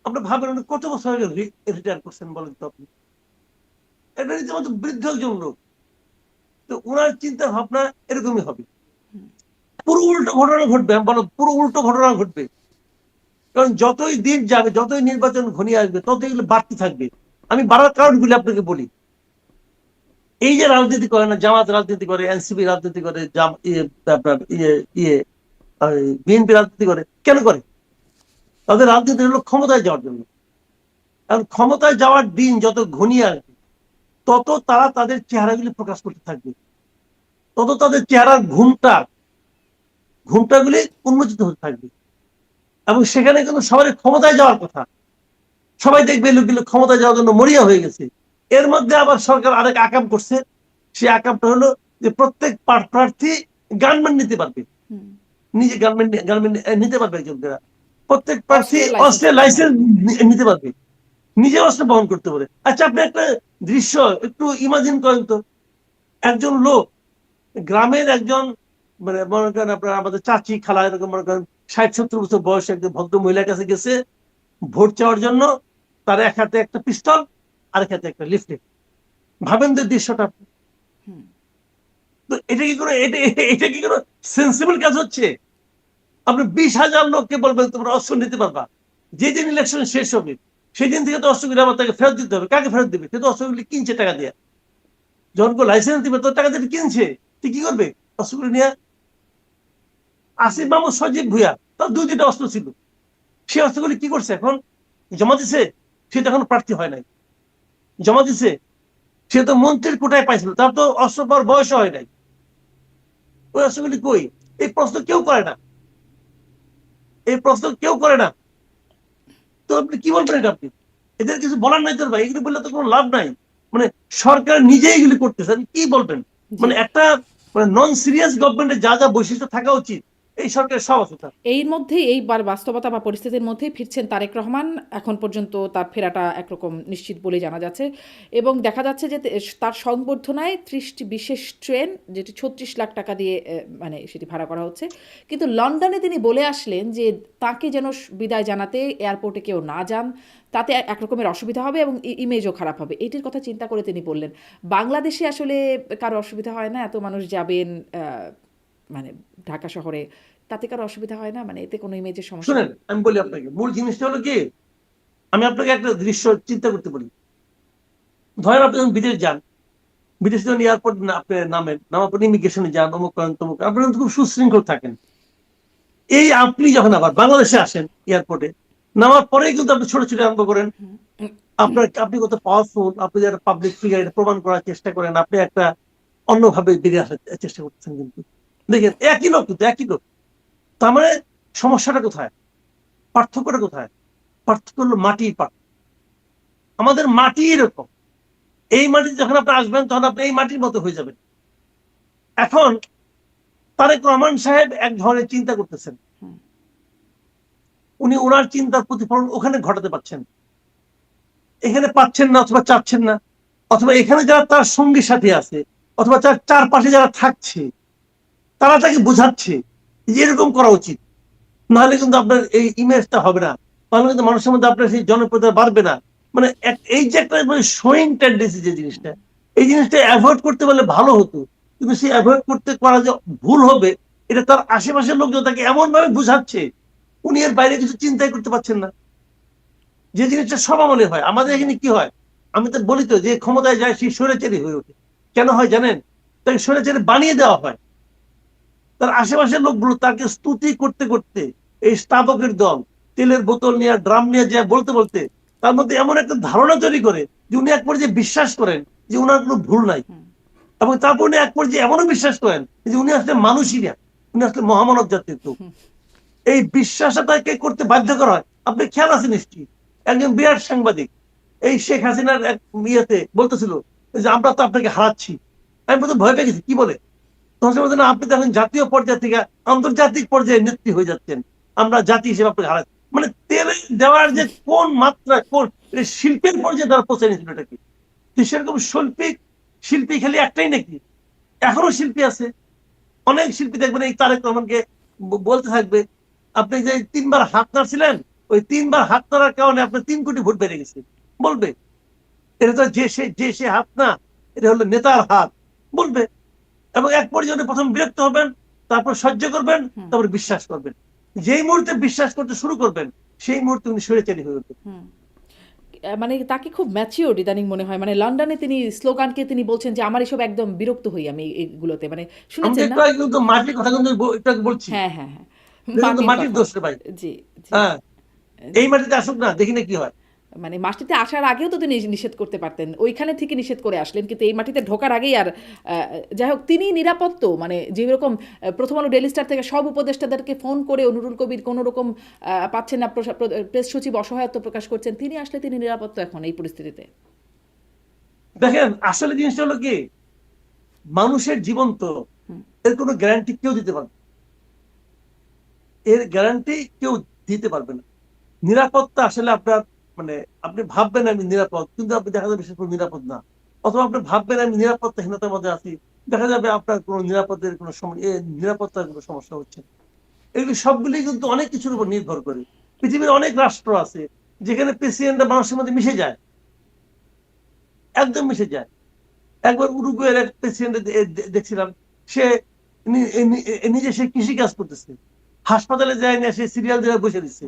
আপনি ভাবেন উনি কত বছর আগে রিটায়ার করছেন বলেন তো আপনি? এটা রীতিমতো বৃদ্ধ একজন লোক। তো ওনার চিন্তা ভাবনা এরকমই হবে। পুরো উল্টো ঘটনা ঘটবে, আমি বলো পুরো উল্টো ঘটনা ঘটবে। কারণ যতই দিন যাবে, যতই নির্বাচন ঘনিয়ে আসবে, ততই এগুলো বাড়তে থাকবে। আমি বাড়ার কারণগুলি আপনাকে বলি। এই যে রাজনীতি করে না, জামাত রাজনীতি করে, এনসিপি রাজনীতি করে, আপনার বিএনপি রাজনীতি করে, কেন করে? তাদের রাজনীতি হলো ক্ষমতায় যাওয়ার জন্য। কারণ ক্ষমতায় যাওয়ার দিন যত ঘনিয়ে আসবে, তত তারা তাদের চেহারাগুলি প্রকাশ করতে থাকবে, তত তাদের চেহারার ঘুমটাগুলি উন্মোচিত হতে থাকবে। এবং সেখানে কিন্তু সবারই ক্ষমতায় যাওয়ার কথা। সবাই দেখবে লোকগুলো ক্ষমতায় যাওয়ার জন্য মরিয়া হয়ে গেছে। এর মধ্যে আবার সরকার আরেক আকাম করছে। সেই আকামটা হলো যে প্রত্যেক প্রার্থী গানম্যান নিতে পারবে, নিজে গানম্যান নিতে পারবে একজন। প্রত্যেক প্রার্থী অস্ত্রের লাইসেন্স নিতে পারবে, নিজে অস্ত্র বহন করতে পারে। আচ্ছা, আপনি একটা দৃশ্য একটু ইমাজিন করেন তো। একজন লোক, গ্রামের একজন, মানে মনে করেন আপনার আমাদের চাচি খালা এরকম মনে করেন 60-70 বছর বয়সে একজন ভদ্র মহিলার কাছে গেছে ভোট চাওয়ার জন্য। তার এক হাতে একটা পিস্তল, আরেক হাতে একটা লিফলেট। ভাবেন যে দৃশ্যটা। তো এটা কি কোনো সেন্সিবল কাজ হচ্ছে? আপনি 20,000 লোককে বলবেন তোমরা অস্ত্র নিতে পারবা, যেদিন ইলেকশন শেষ হবে সেদিন থেকে তো অস্ত্রগুলি আবার তাকে ফেরত দিতে হবে। কাকে ফেরত দিবে? সে তো অস্ত্রগুলি কিনছে টাকা দিয়ে। যখন লাইসেন্স দিবে তো টাকা দিয়ে কিনছে, তুই কি করবে অস্ত্রগুলি নিয়ে? আসিফ মাহমুদ সজীব ভুইয়া, তার 2-2টা অস্ত্র ছিল। সে অস্ত্রগুলি কি করছে? এখন জমা দিছে। সে তো এখন প্রার্থী হয় নাই, জমা দিছে। সে তো মন্ত্রীর কোটায় পাইছিল, তার তো অস্ত্র পাওয়ার বয়স হয় নাই। ওই অস্ত্রগুলি কই? এই প্রশ্ন কেউ করে না, এই প্রশ্ন কেউ করে না। তো আপনি কি বলবেন এটা? আপনি এদের কিছু বলার নাই তোর ভাই, এগুলি বললে তো কোনো লাভ নাই। মানে সরকার নিজেই এগুলি করতেছে, কি বলবেন? জি। মানে একটা মানে নন সিরিয়াস গভর্নমেন্টের যা যা বৈশিষ্ট্য থাকা উচিত এই সরকারের সব আছে তার। এর মধ্যেই এই বাস্তবতা বা পরিস্থিতির মধ্যেই ফিরছেন তারেক রহমান। এখন পর্যন্ত তার ফেরাটা একরকম নিশ্চিত বলেই জানা যাচ্ছে এবং দেখা যাচ্ছে যে তার সংবর্ধনায় 30টি বিশেষ ট্রেন, যেটি 36 লাখ টাকা দিয়ে মানে সেটি ভাড়া করা হচ্ছে। কিন্তু লন্ডনে তিনি বলে আসলেন যে তাকে যেন বিদায় জানাতে এয়ারপোর্টে কেউ না যান, তাতে একরকমের অসুবিধা হবে এবং ইমেজও খারাপ হবে। এটির কথা চিন্তা করে তিনি বললেন। বাংলাদেশে আসলে কারো অসুবিধা হয় না? এত মানুষ যাবেন মানে ঢাকা শহরে, তাতে কারো অসুবিধা হয় না? মানে এতে কোনো ইমেজের সমস্যা শুনেন, হবে? আমি বলি আপনাকে, মূল জিনিসটা হলো কি, আমি আপনাকে একটা দৃশ্য চিন্তা করতে বলি। ধরেন আপনি যখন বিদেশ যান, বিদেশ যখন এয়ারপোর্ট আপনি নামেন, নামার পর ইমিগ্রেশনে যান, অমুক করেন তমুক, আপনি কিন্তু খুব সুশৃঙ্খল থাকেন। এই আপনি যখন আবার বাংলাদেশে আসেন এয়ারপোর্টে, নামার পরেই কিন্তু আপনি ছোট ছোট আরম্ভ করেন। আপনি কত পাওয়ারফুল, আপনি যারা পাবলিক ফিগার, এটা প্রমাণ করার চেষ্টা করেন, আপনি একটা অন্যভাবে বেরিয়ে আসার চেষ্টা করতেছেন। কিন্তু দেখেন একই লোক, কিন্তু একই লোক। তার মানে সমস্যাটা কোথায়, পার্থক্যটা কোথায়? পার্থক্য হলো মাটির পার্থক্য। আমাদের মাটি এরকম, এই মাটিতে যখন আপনি আসবেন তখন আপনি এই মাটির মতো হয়ে যাবেন। এখন তারেক রহমান সাহেব এক ধরনের চিন্তা করতেছেন, উনি ওনার চিন্তার প্রতিফলন ওখানে ঘটাতে পারছেন, এখানে পাচ্ছেন না, অথবা চাচ্ছেন না, অথবা এখানে যারা তার সঙ্গী সাথী আছে, অথবা তার চারপাশে যারা থাকছে, তারা তাকে বোঝাচ্ছে যে এরকম করা উচিত, নাহলে কিন্তু আপনার এই ইমেজটা হবে না, তাহলে কিন্তু মানুষের মধ্যে আপনার সেই জনপ্রিয়তা বাড়বে না। মানে এই যে একটা শোয়িং টেন্ডেন্সি, যে জিনিসটা, এই জিনিসটা অ্যাভয়েড করতে পারলে ভালো হতো। কিন্তু সেই অ্যাভয়েড করতে করা যে ভুল হবে, এটা তার আশেপাশের লোকজন তাকে এমন ভাবে বুঝাচ্ছে, উনি এর বাইরে কিছু চিন্তাই করতে পারছেন না। যে জিনিসটা সব আমলে হয়, আমাদের এখানে কি হয়? আমি তো বলি তো, যে ক্ষমতায় যায় সেই স্বৈরাচারী হয়ে ওঠে। কেন হয় জানেন? তাকে স্বৈরাচারী বানিয়ে দেওয়া হয়। তার আশেপাশের লোকগুলো তাকে স্তুতি করতে করতে, এই স্তাবকের দল তেলের বোতল নিয়ে, ড্রাম নিয়ে যায় বলতে বলতে, তার মধ্যে এমন একটা ধারণা তৈরি করে যে উনি এক পর্যায়ে বিশ্বাস করেন যে উনার কোনো ভুল নাই। এবং তারপর উনি এক পর্যায়ে এমনও বিশ্বাস করেন যে উনি আসলে মানুষই না, উনি আসলে মহামানব জাতির লোক। এই বিশ্বাসটা তাকে করতে বাধ্য করা হয়। আপনি খেয়াল আছে নিশ্চয়ই, একজন বিরাট সাংবাদিক এই শেখ হাসিনার এক ইয়েতে বলতেছিল যে আমরা তো আপনাকে হারাচ্ছি। আমি প্রথম ভয় পেয়ে গেছি, কি বলে? তখন আপনি দেখেন জাতীয় পর্যায় থেকে আন্তর্জাতিক পর্যায়ে নেত্রী হয়ে যাচ্ছেন, আমরা জাতি হিসেবে আপনাকে হারাচ্ছি। মানে তেল দেওয়ার যে কোন মাত্রা, কোন শিল্পের পর্যায়ে তারা পৌঁছে নিয়েছিল, এটা কি সেরকম শিল্পী খালি একটাই নাকি? এখনো শিল্পী আছে, অনেক শিল্পী দেখবেন এই তারেক রহমানকে বলতে থাকবে, আপনি যে 3বার হাত নাড়ছিলেন, ওই 3বার হাত নাড়ার কারণে আপনার 3 কোটি ভোট বেড়ে গেছে, বলবে। এটা তো যে সে হাত না, এটা হলো নেতার হাত, বলবে। এবং এক পর্যায়ে প্রথম বিরক্ত হবেন, তারপর সহ্য করবেন, তারপর বিশ্বাস করবেন। যেই মুহূর্তে বিশ্বাস করতে শুরু করবেন, সেই মুহূর্তে উনি স্বৈরাচারী হয়ে উঠবেন। মানে তাকে খুব ম্যাচিওরড ইদানিং মনে হয়। মানে লন্ডনে তিনি স্লোগানকে তিনি বলছেন যে আমার এসব একদম বিরক্ত হই আমি এগুলোতে। মানে আমি তো শুনেছেন না? একটু আগে কিন্তু মাটির কথা কিন্তু একটু আগে বলছি, হ্যাঁ, হ্যাঁ, হ্যাঁ। এটা কিন্তু মাটির মাটির কথা। দোষ রে ভাই। জি, জি, হ্যাঁ, এই জি। মাটিতে আসুক না, দেখি না কি হয়। মানে মাটিতে আসার আগেও তো তিনি নিষেধ করতে পারতেন। ওইখানে থেকে নিষেধ করে আসলেন। কিন্তু এই মাটিতে ঢোকার আগেই আর যাই হোক তিনি নিরাপদ তো? মানে যেরকম প্রথম আলো ডেইলি স্টার থেকে সব উপদেষ্টাদেরকে ফোন করে নুরুল কবির কোনো রকম পাচ্ছেন না, প্রেস সচিব অসহায়ত্ব প্রকাশ করছেন। তিনি আসলে তিনি নিরাপদ তো এখন এই পরিস্থিতিতে? দেখেন আসলে জিনিসটা হলো কি, মানুষের জীবন তো, এর কোনো গ্যারান্টি কেউ দিতে পারবে না। এর গ্যারান্টি কেউ দিতে পারবে না। নিরাপত্তা আসলে আপনার, মানে আপনি ভাববেন আমি নিরাপদ, কিন্তু আপনি দেখা যাবে বিশেষ করে নিরাপদ না। অথবা আপনি ভাববেন আমি নিরাপত্তাহীনতার মধ্যে আছি, দেখা যাবে আপনার কোনো নিরাপত্তার কোনো সমস্যা হচ্ছে। এগুলি সবগুলি কিন্তু অনেক কিছুর উপর নির্ভর করে। পৃথিবীর অনেক রাষ্ট্র আছে যেখানে প্রেসিডেন্টরা মানুষের মধ্যে মিশে যায়, একদম মিশে যায়। একবার উরুগুয়ের এক প্রেসিডেন্ট দেখছিলাম, সে নিজে সে কৃষি কাজ করতেছে, হাসপাতালে যায় না, সে সিরিয়াল দিয়ে বসে দিচ্ছে।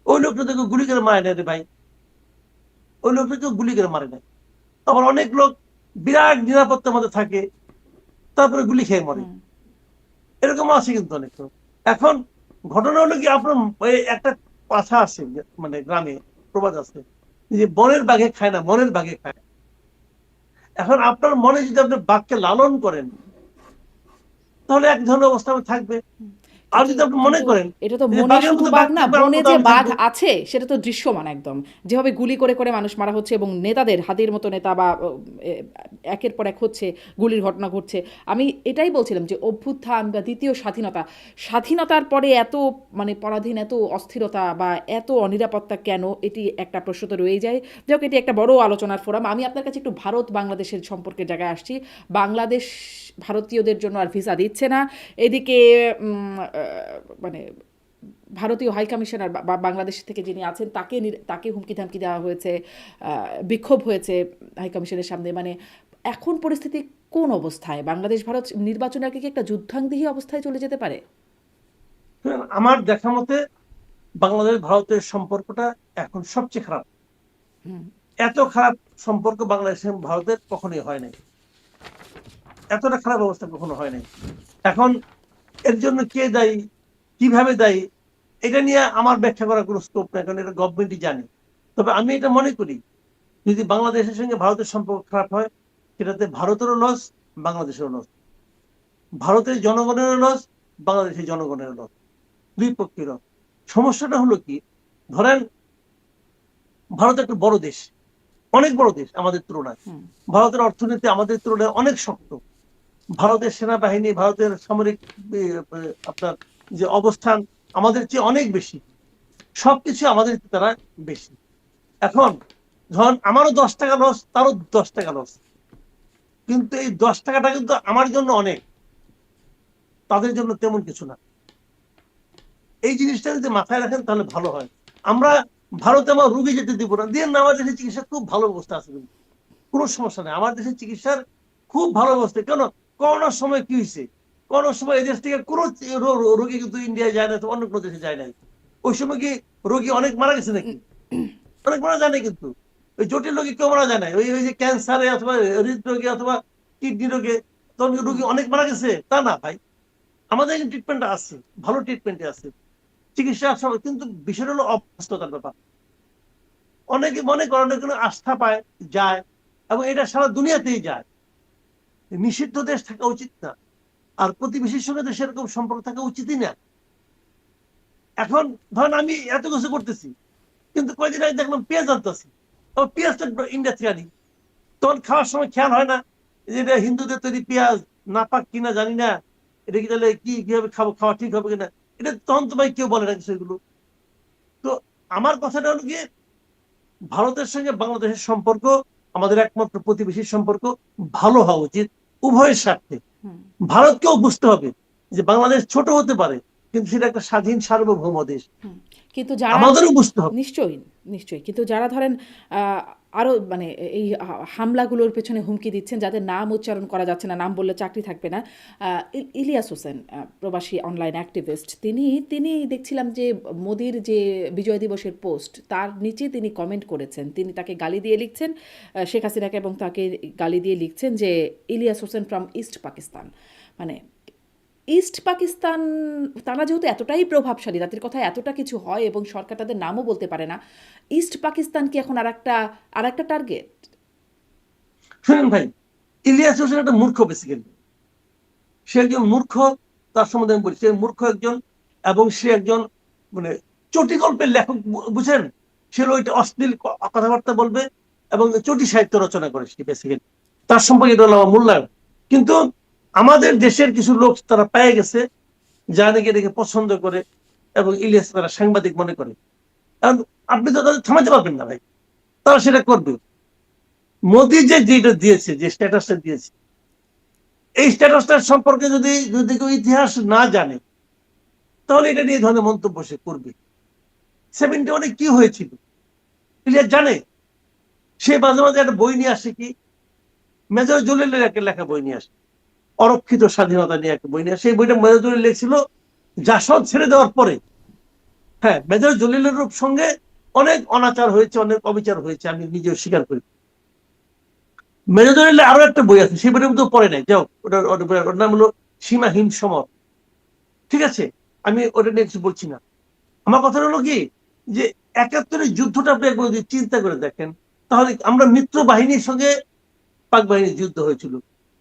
ওই লোকটা তোকে গুলি করে মারে না রে ভাই, ওই লোকটা কেউ গুলি করে মারে না। আবার অনেক লোক বিরাট নিরাপত্তার মধ্যে থাকে, তারপরে গুলি খেয়ে মরে, এরকম আছে কিন্তু অনেক লোক। এখন ঘটনা হলো কি, আপনার একটা কথা আছে, মানে গ্রামে প্রবাদ আছে যে বনের বাঘে খায় না, মনের বাঘে খায়। এখন আপনার মনে যদি আপনি বাঘকে লালন করেন, তাহলে এক ধরনের অবস্থা থাকবে। আর কিন্তু যদি আপনি মনে কিন্তু করেন এটা তো যে মনে বাঘের শুধু মতো বাঘ না, থাকবে, আমার বনে মতো যে আমি বাঘ থাকবো। আছে সেটা তো দৃশ্যমান একদম। যেভাবে গুলি করে করে মানুষ মারা হচ্ছে এবং নেতাদের, হাদির মতো নেতা বা এ, একের পর এক হচ্ছে, গুলির ঘটনা ঘটছে। আমি এটাই বলছিলাম যে অভ্যুত্থান বা দ্বিতীয় স্বাধীনতা, স্বাধীনতার পরে এত মানে পরাধীন, এত অস্থিরতা বা এত অনিরাপত্তা কেন, এটি একটা প্রশ্ন তো রয়েই যায়। যাই হোক, এটি একটা বড় আলোচনার ফোরাম। আমি আপনার কাছে একটু ভারত বাংলাদেশের সম্পর্কে জায়গায় আসছি। বাংলাদেশ ভারতীয়দের জন্য আর ভিসা দিচ্ছে না। এদিকে মানে ভারতীয় হাই কমিশনার বা বাংলাদেশ থেকে যিনি আছেন তাকে তাকে হুমকি ধামকি দেওয়া হয়েছে, বিক্ষোভ হয়েছে হাই কমিশনের সামনে। মানে এখন পরিস্থিতি কোন অবস্থায়? বাংলাদেশ ভারত নির্বাচন আর কি একটা যুদ্ধাঙ্গী অবস্থায় চলে যেতে পারে? আমার দেখা মতে বাংলাদেশ ভারতের সম্পর্কটা এখন সবচেয়ে খারাপ। হুম। এত খারাপ সম্পর্ক বাংলাদেশ এবং ভারতের কখনোই হয় নাই, এতটা খারাপ অবস্থা কখনো হয় নাই। এখন এর জন্য কে দায়ী, কিভাবে দায়ী, এটা নিয়ে আমার ব্যাখ্যা করার কোনো স্কোপ নাই, কারণ এটা গভর্নমেন্টই জানে। তবে আমি এটা মনে করি, যদি বাংলাদেশের সঙ্গে ভারতের সম্পর্ক খারাপ হয়, সেটাতে ভারতেরও লস, বাংলাদেশেরও লস। ভারতের জনগণেরও লস, বাংলাদেশের জনগণেরও লস, দুই পক্ষের লস। সমস্যাটা হলো কি, ধরেন ভারত একটা বড় দেশ, অনেক বড় দেশ আমাদের তুলনায়। হুম। ভারতের অর্থনীতি আমাদের তুলনায় অনেক শক্ত। ভারতের সেনাবাহিনী, ভারতের সামরিক আপনার যে অবস্থান আমাদের চেয়ে অনেক বেশি, সবকিছু আমাদের তারা বেশি। এখন ধরুন আমারও 10 টাকা লস, তারও 10 টাকা লস, কিন্তু এই 10 টাকাটা কিন্তু আমার জন্য অনেক, তাদের জন্য তেমন কিছু না। এই জিনিসটা যদি মাথায় রাখেন তাহলে ভালো হয়। আমরা ভারতে আমার রুগী যেতে দিব না, দিয়ে না, আমার দেশের চিকিৎসা খুব ভালো অবস্থা আছে, কোনো সমস্যা নেই। আমার দেশের চিকিৎসার খুব ভালো অবস্থা। কেন, করোনার সময় কি হয়েছে, করোনার সময় এই দেশ থেকে কোনো রোগী কিন্তু ইন্ডিয়ায় যায় না, তো অন্য কোনো দেশে যায় নাই। ওই সময় কি রোগী অনেক মারা গেছে নাকি? অনেক মারা যায় না কিন্তু। ওই জটিল রোগী কেউ মারা যায় না, ওই ওই যে ক্যান্সারে অথবা হৃদরোগে অথবা কিডনি রোগে তখন রোগী অনেক মারা গেছে তা না ভাই। আমাদের ট্রিটমেন্টটা আছে, ভালো ট্রিটমেন্টে আছে, চিকিৎসা সব, কিন্তু বিষয় হলো অভ্যস্ততার ব্যাপার। অনেকে মনে করেন কোনো আস্থা পায়, যায়, এবং এটা সারা দুনিয়াতেই যায়। নিষিদ্ধ দেশ থাকা উচিত না, আর প্রতিবেশীর সঙ্গে তো সেরকম সম্পর্ক থাকা উচিতই না। এখন ধরেন আমি এত কিছু করতেছি, কিন্তু কয়েকদিন আগে দেখলাম পেঁয়াজ আনতেছি, পেঁয়াজটা ইন্ডিয়া থেকে আনি, তখন খাওয়ার সময় খেয়াল হয় না যে এটা হিন্দুদের তৈরি পেঁয়াজ, নাপাক কিনা জানি না, এটা কি তাহলে কি কিভাবে খাবো, খাওয়া ঠিক হবে কিনা, এটা তখন তো ভাই কেউ বলে না কিছু এগুলো। তো আমার কথাটা হলো গিয়ে, ভারতের সঙ্গে বাংলাদেশের সম্পর্ক আমাদের একমাত্র প্রতিবেশীর সম্পর্ক, ভালো হওয়া উচিত উভয়ের স্বার্থে। হুম। ভারতকেও বুঝতে হবে যে বাংলাদেশ ছোট হতে পারে, কিন্তু সেটা একটা স্বাধীন সার্বভৌম দেশ, হুম। কিন্তু যারা আমাদেরও বুঝতে হবে। নিশ্চয়ই, নিশ্চয়ই। কিন্তু যারা ধরেন আরো মানে এই হামলাগুলোর পেছনে হুমকি দিচ্ছেন, যাদের নাম উচ্চারণ করা যাচ্ছে না, নাম বললে চাকরি থাকবে না। ইলিয়াস হোসেন, প্রবাসী অনলাইন অ্যাক্টিভিস্ট, তিনি তিনি দেখছিলাম যে মোদির যে বিজয় দিবসের পোস্ট, তার নিচে তিনি কমেন্ট করেছেন। তিনি তাকে গালি দিয়ে লিখছেন, শেখ হাসিনাকে, এবং তাকে গালি দিয়ে লিখছেন যে ইলিয়াস হোসেন ফ্রম ইস্ট পাকিস্তান। মানে ইস্ট পাকিস্তান, তারা যেহেতু এতটাই প্রভাবশালী, তাদের কথা এতটা কিছু হয় এবং সরকার তাদের নামও বলতে পারে না, ইস্ট পাকিস্তান কি এখন আর একটা টার্গেট? শুনেন ভাই, ইলিয়াস হোসেন একটা মূর্খ, বেসিক্যালি সে একজন মূর্খ। তার সম্বন্ধে আমি বলি, সে মূর্খ একজন, এবং সে একজন মানে চটি গল্পের লেখক, বুঝেন? সে ওইটা অশ্লীল কথাবার্তা বলবে এবং চটি সাহিত্য রচনা করে সে, বেসিক্যালি তার সম্পর্কে এটা হলো আমার মূল্যায়ন। কিন্তু আমাদের দেশের কিছু লোক তারা পেয়ে গেছে, যা নাকি এটাকে পছন্দ করে, এবং ইলিয়াস তারা সাংবাদিক মনে করে। কারণ আপনি তো তাদের থামাতে পারবেন না ভাই, তারা সেটা করবে। মোদি যে যেটা দিয়েছে, যে স্ট্যাটাসটা দিয়েছে, এই স্ট্যাটাসটার সম্পর্কে যদি যদি কেউ ইতিহাস না জানে, তাহলে এটা নিয়ে ধরনের মন্তব্য সে করবে। 71 কি হয়েছিল ইলিয়াস জানে? সে মাঝে মাঝে একটা বই নিয়ে আসে, কি মেজর জলিলের একটা লেখা বই নিয়ে আসে, অরক্ষিত স্বাধীনতা নিয়ে একটা বই নিয়ে আসে। সেই বইটা মেজর জলিল লিখছিল জাসদ ছেড়ে দেওয়ার পরে। হ্যাঁ, মেজর জলিলের সঙ্গে অনেক অনাচার হয়েছে, অনেক অবিচার হয়েছে, আমি নিজেও স্বীকার করি। মেজর জলিলের আরো একটা বই আছে, সেই বইটার মধ্যে পড়ে নাই, যাও, ওটার নাম হলো সীমাহীন সমর। ঠিক আছে, আমি ওটা নিয়ে কিছু বলছি না। আমার কথা হলো কি, যে 71-এর যুদ্ধটা আপনি একবার যদি চিন্তা করে দেখেন, তাহলে আমরা মিত্র বাহিনীর সঙ্গে পাক বাহিনীর যুদ্ধ হয়েছিল।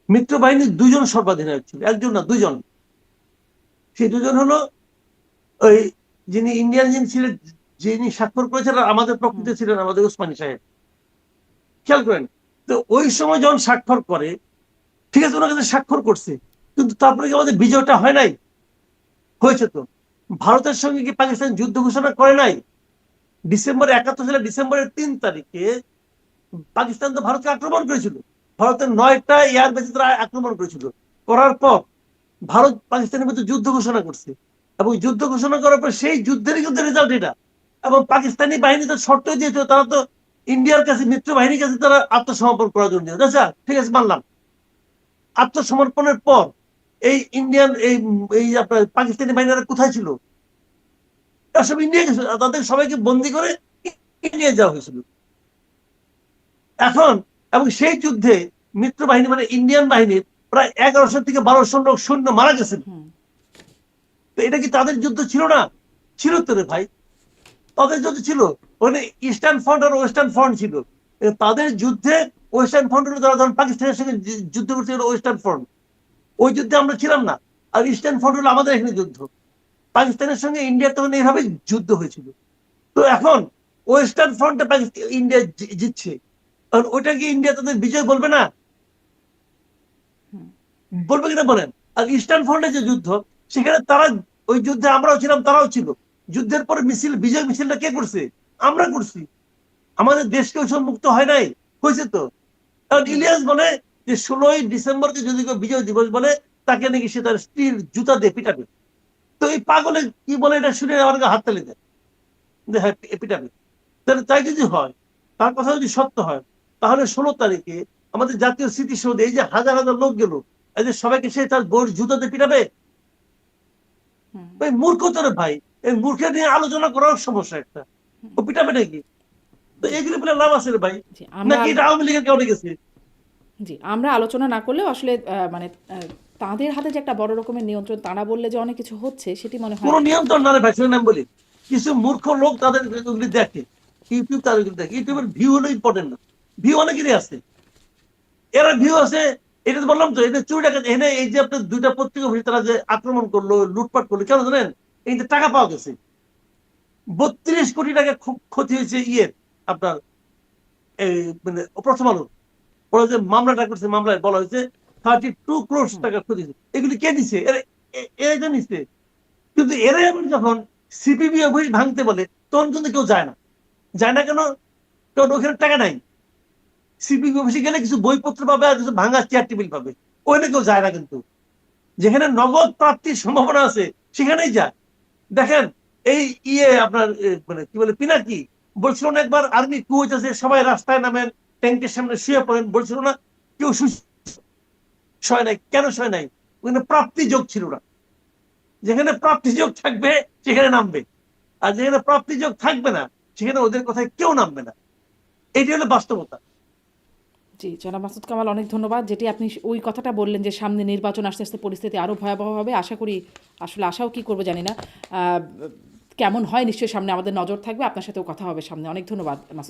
মিত্র বাহিনীর 2 জন সর্বাধিনায়ক ছিল, একজন না 2 জন। সেই দুজন হলো ওই যিনি ইন্ডিয়ান যিনি ছিলেন, যিনি স্বাক্ষর করেছেন আর আমাদের প্রকৃতি ছিলেন আমাদের উসমানী সাহেব, খেয়াল করেন। তো ওই সময় যখন স্বাক্ষর করে, ঠিক আছে, ওনার কাছে স্বাক্ষর করছে, কিন্তু তারপরে কি আমাদের বিজয়টা হয় নাই? হয়েছে তো। ভারতের সঙ্গে কি পাকিস্তান যুদ্ধ ঘোষণা করে নাই? ডিসেম্বর 71 সালে ডিসেম্বরের 3 তারিখে পাকিস্তান তো ভারতকে আক্রমণ করেছিল। ভারতের 9টা এয়ার বেসে তারা আক্রমণ করেছিল। করার পর ভারত পাকিস্তানের মধ্যে যুদ্ধ ঘোষণা করছে, এবং যুদ্ধ ঘোষণা করার পর সেই যুদ্ধেরই কিন্তু রেজাল্ট এটা। এবং পাকিস্তানি বাহিনী তো শর্ত দিয়েছিল, তারা তো ইন্ডিয়ার কাছে, মিত্র বাহিনীর কাছে তারা আত্মসমর্পণ করার জন্য, আচ্ছা ঠিক আছে মানলাম। আত্মসমর্পণের পর এই ইন্ডিয়ান এই আপনার পাকিস্তানি বাহিনীরা কোথায় ছিল? তারা সব ইন্ডিয়া গেছিল, তাদের সবাইকে বন্দি করে ইন্ডিয়া যাওয়া হয়েছিল। এখন এবং সেই যুদ্ধে মিত্র বাহিনী মানে ইন্ডিয়ান বাহিনীর প্রায় 1100 থেকে 1200 লোক সৈন্য মারা গেছেন। তো এটা কি তাদের যুদ্ধ ছিল না? ছিল তো রে ভাই, তাদের যুদ্ধ ছিল। ওখানে ইস্টার্ন ফ্রন্ট আর ওয়েস্টার্ন ফ্রন্ট ছিল। তাদের যুদ্ধে ওয়েস্টার্ন ফ্রন্ট হলো যারা যখন পাকিস্তানের সঙ্গে যুদ্ধ করছিল ওয়েস্টার্ন ফ্রন্ট, ওই যুদ্ধে আমরা ছিলাম না। আর ইস্টার্ন ফ্রন্ট হলো আমাদের এখানে যুদ্ধ। পাকিস্তানের সঙ্গে ইন্ডিয়ার তখন এইভাবে যুদ্ধ হয়েছিল। তো এখন ওয়েস্টার্ন ফ্রন্টে পাকিস্তান ইন্ডিয়া জিতছে, কারণ ওইটা কি ইন্ডিয়া তাদের বিজয় বলবে না? বলবে কিনা বলেন? আর ইস্টার্ন ফ্রন্টে যে যুদ্ধ, সেখানে তারা, ওই যুদ্ধে আমরাও ছিলাম, তারাও ছিল। যুদ্ধের পরে মিছিল, বিজয় মিছিলটা কে করছে? আমরা করছি। আমাদের দেশকে ওই সময় মুক্ত হয় নাই, হয়েছে তো। কারণ ইলিয়াস বলে যে 16ই ডিসেম্বরকে যদি কেউ বিজয় দিবস বলে, তাকে নাকি সে তার স্ত্রীর জুতা দিয়ে পিটাবে। তো এই পাগলে কি বলে এটা শুনে আমার হাত তালি দেয়, হ্যাঁ পিটাবে। তাহলে তাই যদি হয়, তার কথা যদি সত্য হয়, তাহলে 16 তারিখে আমাদের জাতীয় স্মৃতিসৌধে এই যে হাজার হাজার লোক গেল, এই যে সবাইকে সে তার বউর জুতাতে পিটাবে? ভাই মূর্খ তো রে ভাই, এই মূর্খের নিয়ে আলোচনা করার সমস্যা একটা। ও পিটাবে নাকি? তো এগুলি বলে লাভ আছে রে ভাই? নাকি এটা আওয়ামী লীগের কারণে গেছে? জি, আমরা আলোচনা না করলেও আসলে মানে তাদের হাতে যে একটা বড় রকমের নিয়ন্ত্রণ, তারা বললে যে অনেক কিছু হচ্ছে সেটি মনে হয়। কোনো নিয়ন্ত্রণ না রে ভাই, শুনে আমি বলি, কিছু মূর্খ লোক তাদের ওগুলি দেখে, ইউটিউব তাদের দেখে। ইউটিউবের ভিউ হলো ইম্পর্টেন্ট না, ভিউ অনেকেরই আছে, এরা ভিউ আছে। এটা তো বললাম তো, এটা চুরি ডাকাতি। এখানে এই যে আপনার 2টা পত্রিকা অফিস তারা যে আক্রমণ করলো, লুটপাট করলো, কেন জানেন? এই যে টাকা পাওয়া গেছে। 32 কোটি টাকা খুব ক্ষতি হয়েছে ইয়ের, আপনার এই মানে প্রথম আলো। ওরা যে মামলাটা করছে, মামলায় বলা হয়েছে 32 crore টাকা ক্ষতি হয়েছে। এগুলি কে দিচ্ছে? এরা নিচ্ছে। কিন্তু এরা এখন যখন সিপিবি অফিস ভাঙতে বলে, তখন কিন্তু কেউ যায় না। যায় না কেন? কারণ ওখানে টাকা নাই। সিপিবি অফিসে গেলে কিছু বইপত্র পাবে আর কিছু ভাঙা চেয়ার টেবিল পাবে, ওখানে কেউ যায় না। কিন্তু যেখানে নগদ প্রাপ্তির সম্ভাবনা আছে সেখানেই যায়। দেখেন এই আপনার মানে কি বলে, পিনাকি বলছিল না একবার, আর্মি কু হইতেছে, সবাই রাস্তায় নামেন, ট্যাঙ্কের সামনে শুয়ে পড়েন, বলছিল না? কেউ শয় নাই। কেন শয় নাই? ওখানে প্রাপ্তি যোগ ছিল না। যেখানে প্রাপ্তি যোগ থাকবে সেখানে নামবে, আর যেখানে প্রাপ্তি যোগ থাকবে না সেখানে ওদের কথায় কেউ নামবে না। এটি হলো বাস্তবতা। জি, জনাব মাসুদ কামাল, অনেক ধন্যবাদ। যেটি আপনি ওই কথাটা বললেন যে সামনে নির্বাচন আসতে আসতে পরিস্থিতি আরও ভয়াবহ হবে। আশা করি, আসলে আশাও কি করবো জানি না, কেমন হয় নিশ্চয়ই সামনে আমাদের নজর থাকবে। আপনার সাথেও কথা হবে সামনে। অনেক ধন্যবাদ মাসুদ।